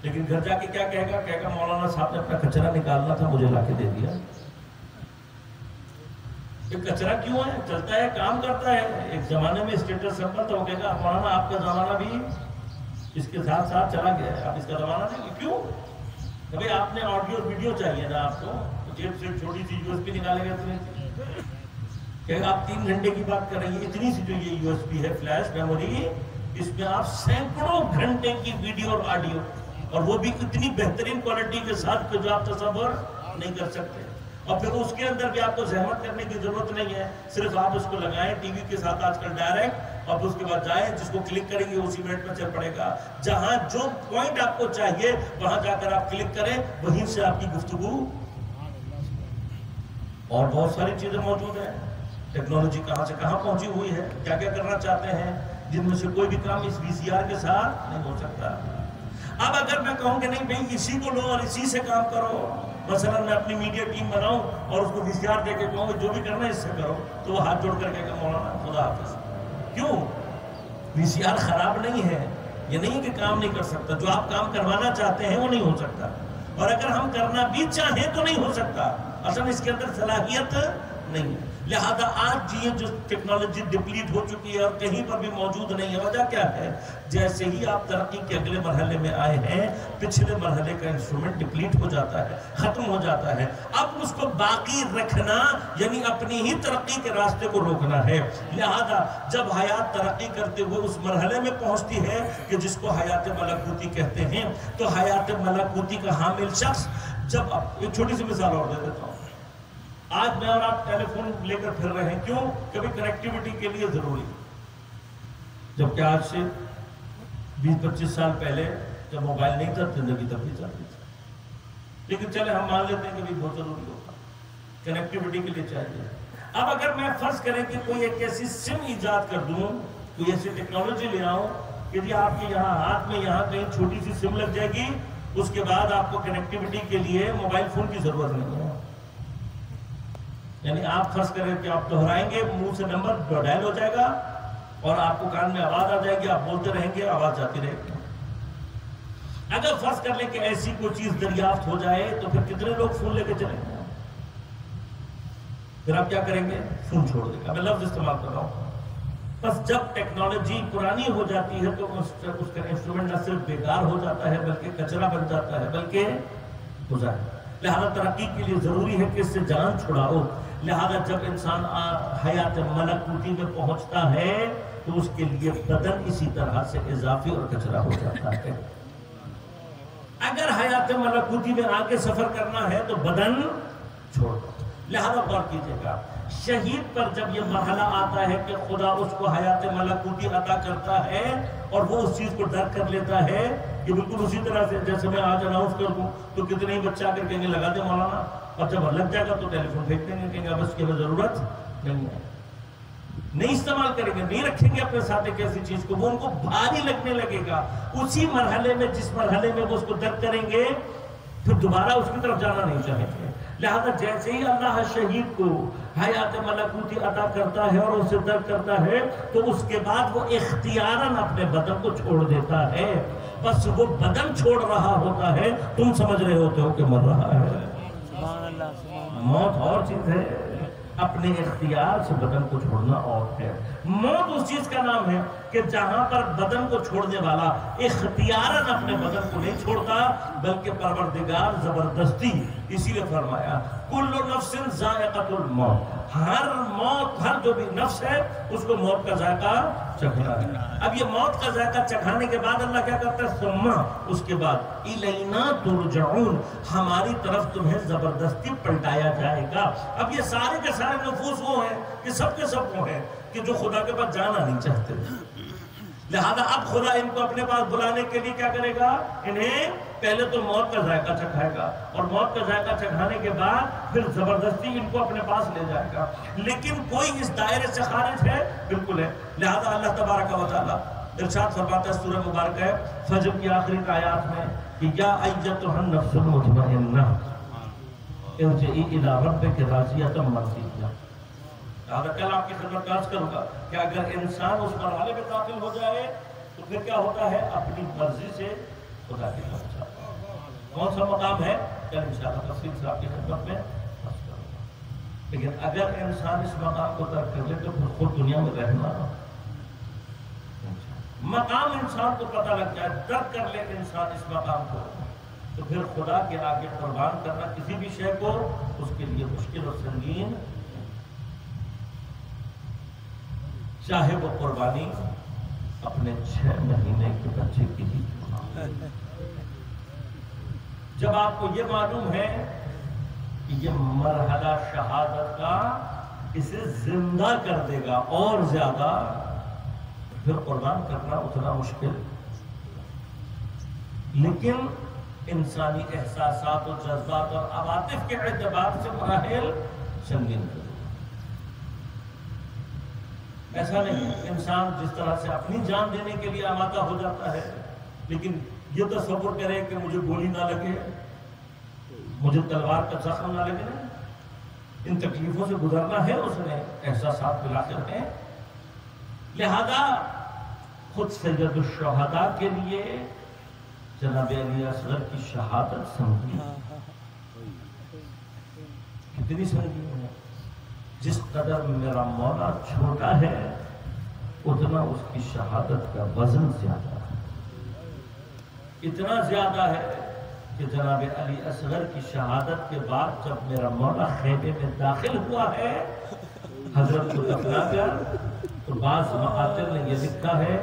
لیکن گھر جا کے کیا کہے گا مولانا صاحب نے اپنا کچرا نکالنا تھا مجھے لا کے دے دیا. یہ کچرا کیوں ہے, چلتا ہے کام کرتا ہے. ایک زمانے میں اسٹیٹس سمبل تھا, وہ کہے گا مولانا آپ کا زمانہ بھی اس کے ساتھ ساتھ چلا گیا ہے, اب اس کا زمانہ نہیں. کیوں کہ آپ نے آڈیو اور ویڈیو چاہیے نا آپ کو, جیب سے چھوٹی سی یو ایس پی نکالے گا کہ آپ 3 گھنٹے کی بات کر رہی ہے, اتنی سی جو یہ یو ایس پی ہے فلیش میموری, اس میں آپ سینکڑوں گھنٹے کی ویڈیو اور آڈیو, اور وہ بھی اتنی بہترین کوالٹی کے ساتھ کہ جو آپ تصور نہیں کر سکتے. اور پھر اس کے اندر بھی آپ کو زحمت کرنے کی ضرورت نہیں ہے, صرف آپ اس کو لگائیں ٹی وی کے ساتھ آج کل ڈائریکٹ, اور اس کے بعد جائیں جس کو کلک کریں گے اسی منٹ میں چل پڑے گا. جہاں جو پوائنٹ آپ کو چاہیے وہاں جا کر آپ کلک کریں, وہیں سے آپ کی گفتگو. اور بہت ساری چیزیں موجود ہیں. ٹیکنالوجی کہاں سے کہاں پہنچی ہوئی ہے, کیا کیا کرنا چاہتے ہیں, جن میں سے کوئی بھی کام اس وی سی آر کے ساتھ نہیں ہو سکتا. اب اگر میں کہوں کہ نہیں بھائی اسی کو لو اور اسی سے کام کرو, مثلا میں اپنی میڈیا ٹیم بناؤں اور اس کو وی سی آر دے کے کہوں جو بھی کرنا ہے اس سے کرو, تو وہ ہاتھ جوڑ کر کے مولانا خدا حافظ. کیوں؟ وی سی آر خراب نہیں ہے, یہ نہیں کہ کام نہیں کر سکتا, جو آپ کام کروانا چاہتے ہیں وہ نہیں ہو سکتا, اور اگر ہم کرنا بھی چاہیں تو نہیں ہو سکتا. اصل اس کے اندر صلاحیت نہیں ہے۔ لہذا آج یہ جو ٹیکنالوجی ڈپلیٹ ہو چکی ہے اور کہیں پر بھی موجود نہیں ہے، وجہ کیا ہے؟ جیسے ہی آپ ترقی کے اگلے مرحلے میں آئے ہیں، پچھلے مرحلے کا انسٹرومنٹ ڈپلیٹ ہو جاتا ہے، ختم ہو جاتا ہے۔ اب اس کو باقی رکھنا یعنی اپنی ہی ترقی کے راستے کو روکنا ہے۔ لہذا جب حیات ترقی کرتے ہوئے اس مرحلے میں پہنچتی ہے کہ جس کو حیات ملکوتی کہتے ہیں، تو حیات ملکوتی کا حامل شخص جب ایک چھوٹی سی مثال اور دے دیتا ہوں۔ آج میں اور آپ ٹیلی فون لے کر پھر رہے ہیں، کیوں؟ کبھی کنیکٹیوٹی کے لیے ضروری، جبکہ آج سے 20-25 سال پہلے جب موبائل نہیں تھا زندگی تب بھی چلتی تھی، لیکن چلے ہم مان لیتے ہیں کہ بھی بہت ضروری ہوتا، کنیکٹیوٹی کے لیے چاہیے۔ اب اگر میں فرض کریں کہ کوئی ایک ایسی سم ایجاد کر دوں، کوئی ایسی ٹیکنالوجی لے آؤں کہ جی آپ کے یہاں ہاتھ میں یہاں کہیں چھوٹی سی سم لگ جائے گی، اس کے بعد آپ کو کنیکٹیوٹی کے لیے موبائل فون کی ضرورت نہیں ہے۔ یعنی آپ فرض کریں کہ آپ دہرائیں گے، منہ سے نمبر ڈائل ہو جائے گا اور آپ کو کان میں آواز آ جائے گی، آپ بولتے رہیں گے، آواز جاتی رہے گی۔ اگر فرض کر لیں کہ ایسی کوئی چیز دریافت ہو جائے تو پھر کتنے لوگ فون لے کے چلیں گے؟ پھر آپ کیا کریں گے؟ فون چھوڑ دیں گے۔ میں لفظ استعمال کر رہا ہوں۔ بس جب ٹیکنالوجی پرانی ہو جاتی ہے تو اس کا انسٹرومنٹ نہ صرف بیکار ہو جاتا ہے بلکہ کچرا بن جاتا ہے، بلکہ گزار۔ لہذا ترقی کے لیے ضروری ہے کہ اس سے جان چھڑاؤ۔ لہذا جب انسان حیات ملکوتی میں پہنچتا ہے تو اس کے لیے بدن اسی طرح سے اضافی اور کچرا ہو جاتا ہے۔ اگر حیات ملکوتی میں آگے سفر کرنا ہے تو بدن چھوڑ دو۔ لہذا غور کیجئے گا، شہید پر جب یہ مرحلہ آتا ہے کہ خدا اس کو حیات ملکوتی عطا کرتا ہے اور وہ اس چیز کو درک کر لیتا ہے کہ بالکل اسی طرح سے جیسے میں آج اناؤنس کر دوں تو کتنے ہی بچہ آ کر کہیں گے لگا دے مولانا، اور جب لگ جائے گا تو ٹیلی فون پھینک دیں گے، کہیں گے بس کی ہمیں ضرورت نہیں ہے، نہیں استعمال کریں گے، نہیں رکھیں گے اپنے ساتھ ایک ایسی چیز کو، وہ ان کو بھاری لگنے لگے گا۔ اسی مرحلے میں جس مرحلے میں وہ اس کو درک کریں گے پھر دوبارہ اس کی طرف جانا نہیں چاہیں گے۔ لہذا جیسے ہی اللہ شہید کو حیات ملکوتی عطا کرتا ہے اور اسے درک کرتا ہے تو اس کے بعد وہ اختیاراً اپنے بدن کو چھوڑ دیتا ہے۔ بس وہ بدن چھوڑ رہا ہوتا ہے، تم سمجھ رہے ہوتے ہو کہ مر رہا ہے۔ سبحان اللہ، سبحان اللہ۔ موت اور چیز ہے، اپنے اختیار سے بدن کو چھوڑنا اور ہے۔ موت اس چیز کا نام ہے کہ جہاں پر بدن کو چھوڑنے والا اختیاراً اپنے بدن کو نہیں چھوڑتا بلکہ پروردگار زبردستی، اسی لیے فرمایا کل نفس ذائقۃ الموت، ہر جو بھی نفس ہے اس کو موت کا ذائقہ چکھنا ہے۔ اب یہ موت کا ذائقہ چکھانے کے بعد اللہ کیا کرتا ہے؟ ثم، اس کے بعد الینا ترجعون، ہماری طرف تمہیں زبردستی پلٹایا جائے گا۔ اب یہ سارے کے سارے نفوس وہ ہیں کہ سب کے سب وہ ہیں کہ جو خدا کے پاس جانا نہیں چاہتے، لہذا اب خدا ان کو اپنے پاس بلانے کے لیے کیا کرے گا؟ انہیں پہلے تو موت کا ذائقہ چکھائے گا اور موت کا ذائقہ چکھانے کے بعد پھر زبردستی ان کو اپنے پاس لے جائے گا۔ لیکن کوئی اس دائرے سے خارج ہے؟ بالکل ہے۔ لہذا اللہ تبارک و تعالیٰ ارشاد فرماتا ہے، سورہ مبارکہ ہے فجر کی آخری آیات میں کہ یا ایتھا النفس المطمئنہ ارجعی الی ربک راضیۃ مرضیہ۔ لہذا کل آپ کی خدمت میں عرض کروں گا کہ اگر انسان اس مرحلے میں داخل ہو جائے تو پھر کیا ہوتا ہے؟ اپنی مرضی سے خدا کی طرف جاتا ہے۔ کون سا مقام ہے؟ کل انشاءاللہ تفصیل سے آپ کی خدمت میں عرض کروں گا۔ لیکن اگر انسان اس مقام کو ترک کر لے تو پھر خود دنیا میں رہنا مقام انسان کو پتہ لگ جائے، ترک کر لے انسان اس مقام کو تو پھر خدا کے آگے قربان کرنا کسی بھی شے کو اس کے لیے مشکل اور سنگین، چاہے وہ قربانی اپنے 6 مہینے کے بچے کی ہی کیوں۔ جب آپ کو یہ معلوم ہے کہ یہ مرحلہ شہادت کا اسے زندہ کر دے گا اور زیادہ، پھر قربان کرنا اتنا مشکل، لیکن انسانی احساسات اور جذبات اور عواطف کے اعتبار سے مراحل سنگین کر دے۔ ایسا نہیں، انسان جس طرح سے اپنی جان دینے کے لیے آمادہ ہو جاتا ہے، لیکن یہ تصور کرے کہ مجھے گولی نہ لگے، مجھے تلوار کا زخم نہ لگے، ان تکلیفوں سے گزرنا ہے، اس نے احساسات ملا کر ہیں۔ لہذا خود سید الشہداء کے لیے جناب علی اصغر کی شہادت سنگین، کتنی سنگین ہے۔ جس قدر میرا مولا چھوٹا ہے اتنا اس کی شہادت کا وزن زیادہ ہے. اتنا زیادہ ہے کہ جناب علی اصغر کی شہادت کے بعد جب میرا مولا خیمے میں داخل ہوا ہے حضرت کو دفنا کر، تو بعض مقاتل نے یہ لکھا ہے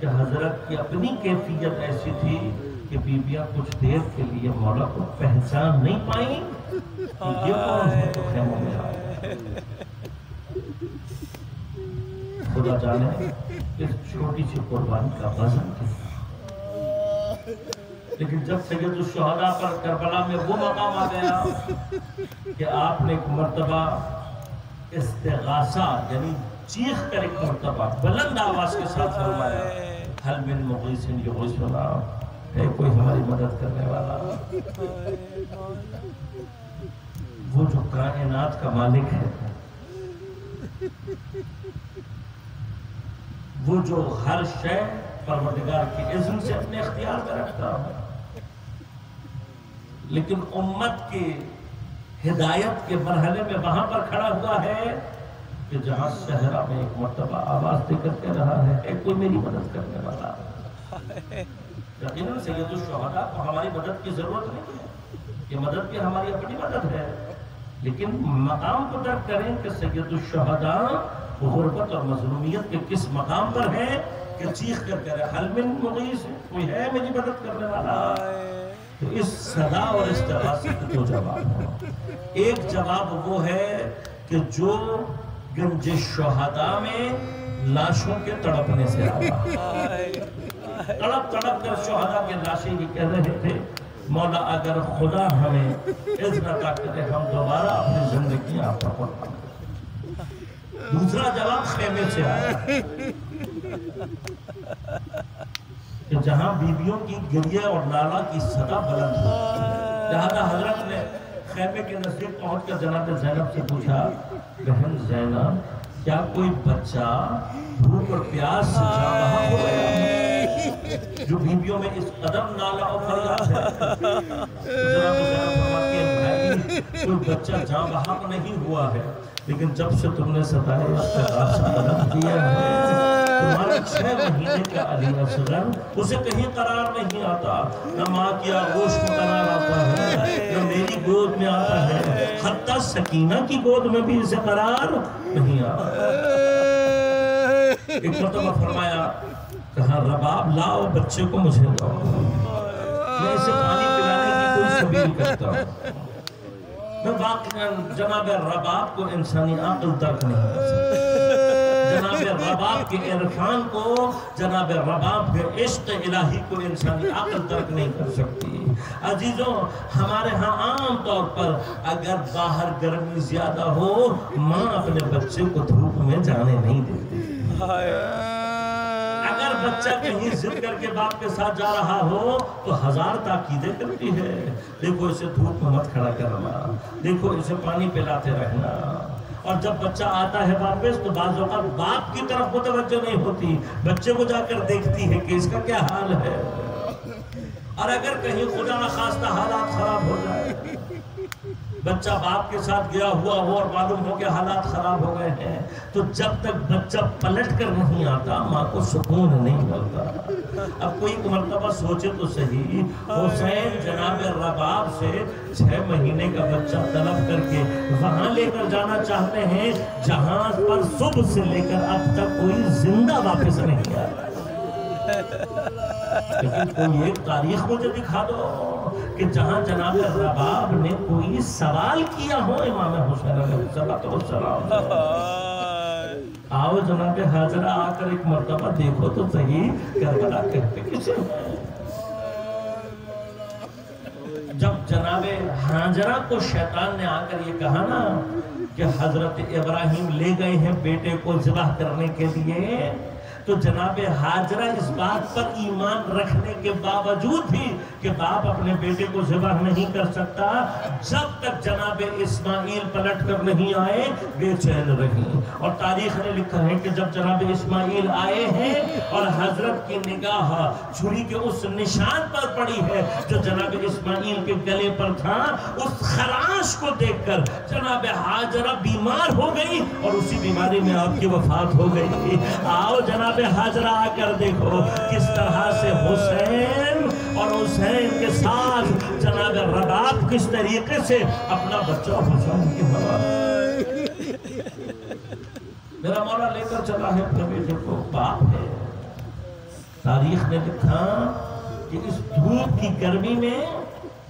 کہ حضرت کی اپنی کیفیت ایسی تھی کہ بیبیاں کچھ دیر کے لیے مولا کو پہچان نہیں پائیں کہ یہ کون ہے تو خیموں میں آئے. خدا جانے اس چھوٹی سی قربانی کا وزن تھی. لیکن جب سید الشہداء پر کربلا میں وہ مقام آ گیا کہ آپ نے ایک مرتبہ استغاثہ یعنی چیخ کر ایک مرتبہ بلند آواز کے ساتھ فرمایا حل من مغیث یغیثنا، ہے کوئی ہماری مدد کرنے والا. وہ جو کائنات کا مالک ہے، وہ جو ہر شے پروردگار کی اذن سے اپنے اختیار میں رکھتا ہے، لیکن امت کی ہدایت کے مرحلے میں وہاں پر کھڑا ہوا ہے کہ جہاں صحرا میں ایک مرتبہ آواز دے کر کے رہا ہے کوئی میری مدد کرنے والا. یقیناً سید الشہداء کو ہماری مدد کی ضرورت نہیں ہے، یہ مدد بھی ہماری اپنی مدد ہے، لیکن مقام کو درک کریں کہ سید الشہداء غربت اور مظلومیت کے کس مقام پر ہے کہ چیخ کر کہہ رہے حل من مغیث، کوئی ہے میری مدد کرنے والا. تو اس صدا اور استغاثے کے دو جواب ہیں. ایک جواب وہ ہے کہ جو گنج شہداء میں لاشوں کے تڑپنے سے آیا، تڑپ تڑپ کر شہداء کے لاشیں یہ کہہ رہے تھے مولا اگر خدا ہمیں اذن عطا کرے ہم دوبارہ اپنی زندگیاں آپ پر قربان کریں. دوسرا جواب خیمے سے آیا کہ جہاں بیویوں کی گریہ اور نالہ کی صدا بلند ہو، لہذا حضرت نے خیمے کے نزدیک پہنچ کر جناب زینب سے پوچھا بہن زینب کیا کوئی بچہ بھوک اور پیاس سے جاں بحق ہو گیا ہے جو بیویوں میں اس قدم نالہ اور فریاد ہے؟ جناب زینب فرماتی ہے بھائی کوئی بچہ جاں بحق نہیں ہوا ہے، لیکن جب سے تم نے ستائے استغاثہ بلند کیا ہے تمہارے 6 مہینے کا علی اصغر اسے کہیں قرار نہیں آتا، نہ ماں کی آغوش میں قرار آتا ہے نہ میری گود میں آتا ہے، حتیٰ سکینہ کی گود میں بھی اسے قرار نہیں آتا. ایک مرتبہ فرمایا کہا رباب لاؤ بچے کو مجھے لاؤ، میں اسے پانی پلانے کی کوئی سبیل کرتا ہوں. میں واقعاً جناب رباب کو انسانی عقل درک نہیں کر سکتا، جناب رباب کے عرفان کو، جناب رباب کے عشق الہی کو انسانی عقل درک نہیں کر سکتی. عزیزوں ہمارے ہاں عام طور پر اگر باہر گرمی زیادہ ہو ماں اپنے بچے کو دھوپ میں جانے نہیں دیتی. اگر بچہ کہیں ضد کر کے باپ کے ساتھ جا رہا ہو تو 1000 تاکیدیں کرتی ہے، دیکھو اسے دھوپ میں مت کھڑا کرنا، دیکھو اسے پانی پلاتے رہنا. اور جب بچہ آتا ہے واپس تو بعض اوقات باپ کی طرف متوجہ نہیں ہوتی، بچے کو جا کر دیکھتی ہے کہ اس کا کیا حال ہے. اور اگر کہیں خدا نخواستہ حالات خراب ہو جائے، بچہ باپ کے ساتھ گیا ہوا ہو اور معلوم ہو کہ حالات خراب ہو گئے ہیں، تو جب تک بچہ پلٹ کر نہیں آتا ماں کو سکون نہیں ملتا. اب کوئی مرتبہ سوچے تو صحیح، حسین جناب رباب سے 6 مہینے کا بچہ طلب کر کے وہاں لے کر جانا چاہتے ہیں جہاں پر صبح سے لے کر اب تک کوئی زندہ واپس نہیں آیا. لیکن کوئی ایک تاریخ مجھے دکھا دو کہ جہاں جناب رباب نے کوئی سوال کیا ہو امام حسین علیہ السلام. آؤ جناب حاضرہ آ کر ایک مرتبہ دیکھو تو صحیح کربلا کہتے کسے ہیں. جب جناب حاضرہ کو شیطان نے آ کر یہ کہا نا کہ حضرت ابراہیم لے گئے ہیں بیٹے کو ذبح کرنے کے لیے، تو جناب حاجرہ اس بات پر ایمان رکھنے کے باوجود بھی کہ باپ اپنے بیٹے کو ذبح نہیں کر سکتا، جب تک جناب اسماعیل پلٹ کر نہیں آئے بے چین رہی۔ اور تاریخ نے لکھا ہے کہ جب جناب اسماعیل آئے ہیں اور حضرت کی نگاہ چھری کے اس نشان پر پڑی ہے جو جناب اسماعیل کے گلے پر تھا، اس خراش کو دیکھ کر جناب حاجرہ بیمار ہو گئی اور اسی بیماری میں آپ کی وفات ہو گئی۔ آؤ جناب حاجرہ آ کر دیکھو کس طرح سے حسین اور حسین کے ساتھ جناب رباب کس طریقے سے اپنا بچہ حسین کی حوالے میرا مولا لے کر چلا ہے اپنے بیٹے کو، باپ ہے۔ تاریخ نے لکھا کہ اس دھوپ کی گرمی میں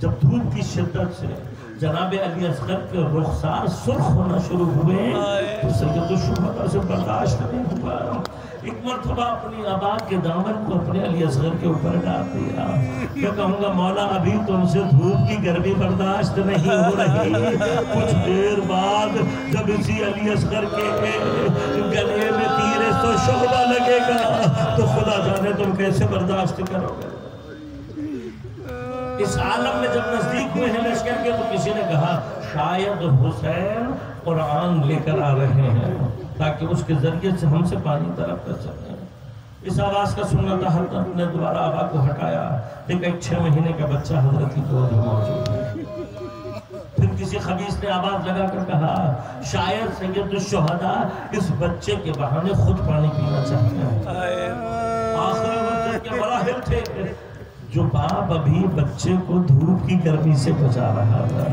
جب دھوپ کی شدت سے جناب علی اصغر کے رخسار سرخ ہونا شروع ہوئے تو سید الشہداء سے برداشت نہیں ہوا۔ ایک مرتبہ اپنی آبا کے دامن کو اپنے علی اصغر کے اوپر ڈال دیا۔ میں کہوں گا مولا ابھی تم سے دھوپ کی گرمی برداشت نہیں ہو رہی، کچھ دیر بعد جب اسی علی اصغر کے گلے میں تیر تو شعبہ لگے گا تو خدا جانے تم کیسے برداشت کرو گے۔ اس عالم میں جب نزدیک ہوئے ہیں لشکر کے تو کسی نے کہا شاید حسین قرآن لے کر آ رہے ہیں تاکہ اس کے ذریعے سے ہم سے پانی طلب کر سکیں۔ اس آواز کا سننا تھا، حضرت نے دوبارہ آبا کو ہٹایا، دیکھا ایک 6 مہینے کا بچہ حضرت کی گود میں موجود ہے۔ پھر کسی خبیث نے آواز لگا کر کہا شاید سید الشہداء اس بچے کے بہانے خود پانی پینا چاہتے ہیں۔ آخری وقت کے مراحل تھے جو باپ ابھی بچے کو دھوپ کی گرمی سے بچا رہا تھا،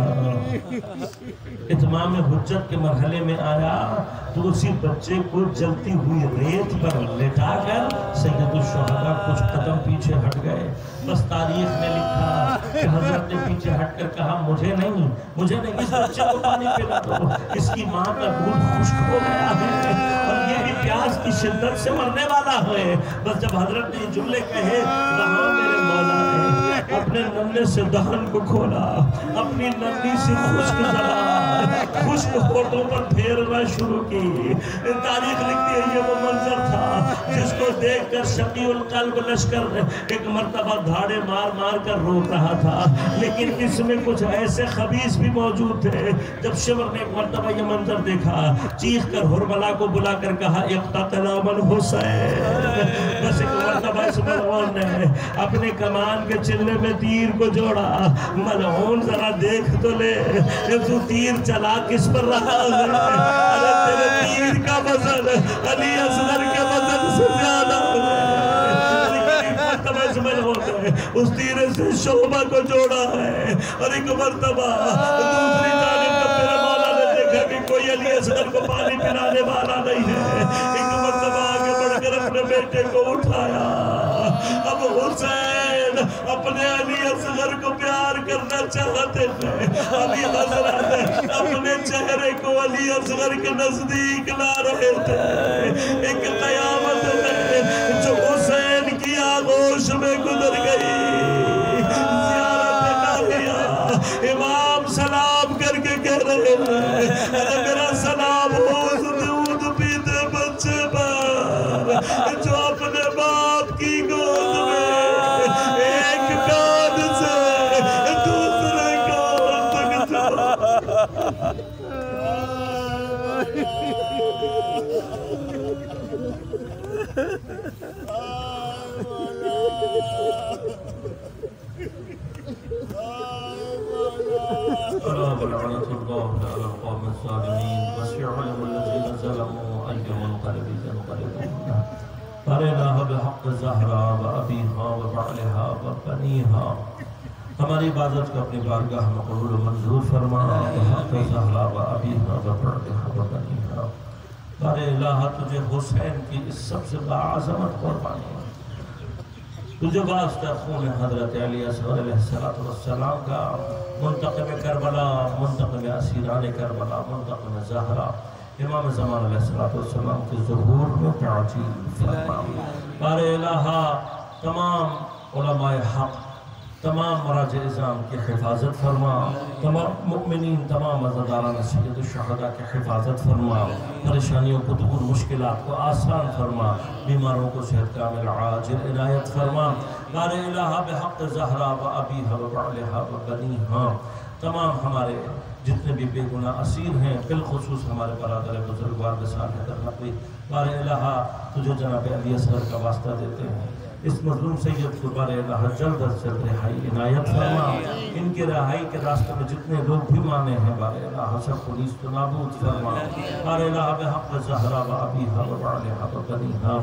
اتمام حجت کے مرحلے میں آیا تو اسی بچے کو جلتی ہوئی ریت پر لٹا کر سید الشہداء کچھ قدم پیچھے ہٹ گئے۔ بس تاریخ نے لکھا کہ حضرت نے پیچھے ہٹ کر کہا مجھے نہیں اس بچے کو پانی پلا دو، اس کی ماں کا دودھ خشک ہو گیا ہے اور یہ بھی پیاس کی شدت سے مرنے والا ہے۔ بس جب حضرت نے جملے کہے وہاں میرے مولا نے اپنے ننھے سے دہن کو کھولا، اپنی ننھی سے خشک زبان خشک ہونٹوں پر پھیرنا شروع کی۔ تاریخ لکھتی ہے یہ وہ منظر تھا جس کو دیکھ کر شقی القلب لشکر ایک مرتبہ دھاڑے مار مار کر رو رہا تھا، لیکن اس میں کچھ ایسے خبیث بھی موجود تھے۔ جب شمر نے ایک مرتبہ یہ منظر دیکھا، چیخ کر ہرملا کو بلا کر کہا اقتتل من حسین۔ بس ایک مرتبہ اس ملعون نے اپنے کمان کے چلے میں تیر کو جوڑا، ملعون ذرا دیکھ تو لے تو تیر چلا کس پر رہا ہے، ارے تیرے تیر کا وزن علی اصغر کے وزن سے زیادہ ہے، لیکن ایک مرتبہ اس ملعون نے اس تیر سے شعبہ کو جوڑا ہے، اور ایک مرتبہ دوسری جانب جب میرے مولا نے دیکھا کہ کوئی علی اصغر کو پانی پلانے والا نہیں ہے، ایک مرتبہ آگے بڑھ کر اپنے بیٹے کو اٹھایا۔ اب حسین اپنے علی اصغر کو پیار کرنا چاہتے تھے، ابھی حضرت اپنے چہرے کو علی اصغر کے نزدیک لا رہے تھے۔ ایک قیامت ہے جو حسین کی آغوش میں گزر گئی۔ زیارت الہیہ امام سلام کر کے کہہ رہے ہیں ارے میرا سلام ہو اس دودھ پیتے بچے پر جو اپنے باپ کی گود میں ایک کان سے دوسرے کان تک چلا۔ لعنة الله على القوم الظالمين وسيعلم الذين ظلموا أي منقلب ينقلبون أرنا بحق الزهراء وأبيها وبعلها وبنيها۔ ہماری عبادت کو اپنی بارگاہ میں قبول و منظور فرما، بحق الزهراء وأبيها وبعلها وبنيها۔ بارے الہ تجھے حسین کی اس سب سے باعظمت قربانی ہے، تجھے واسطہ خون حضرت علی اصغر علیہ السلام کا، منتقم کربلا، منتقم اسیران کربلا، منتقم زہرا، امام زمان علیہ السلام کے ظہور میں تعجیل فرما۔ بارے الہ تمام علماء حق تمام مراجع اعظام کی حفاظت فرما، تمام مؤمنین تمام عزاداران سید الشہداء کی حفاظت فرما، پریشانیوں کو دور، مشکلات کو آسان فرما، بیماروں کو صحت کامل عاجل عنایت فرما۔ بار الہ بحق زہرا و ابیہا و بعلہا و بنیہا، تمام ہمارے جتنے بھی بے گناہ اسیر ہیں، بالخصوص ہمارے برادر بزرگوار بسال حیدر نقوی، بار الہ تجھے جناب علی اصغر کا واسطہ دیتے ہیں، اس مظلوم سید کو بار الہ جلد از جلد رہائی عنایت فرما، ان کے رہائی کے راستے میں جتنے لوگ بھی مانے ہیں بار الہ سب کو نیست و نابود فرما۔ بار الہ بحق زہرا و ابیہا و بعلہا و بنیہا،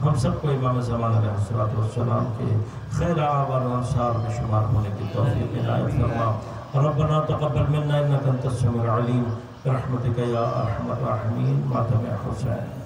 ہم سب کو امام زمان علیہ السلام کے خیر آبار و انصار میں شمار ہونے کی توفیق عنایت فرما۔ ربنا تقبل منا انك انت السميع العليم برحمتك يا ارحم الراحمين ماتم حسین۔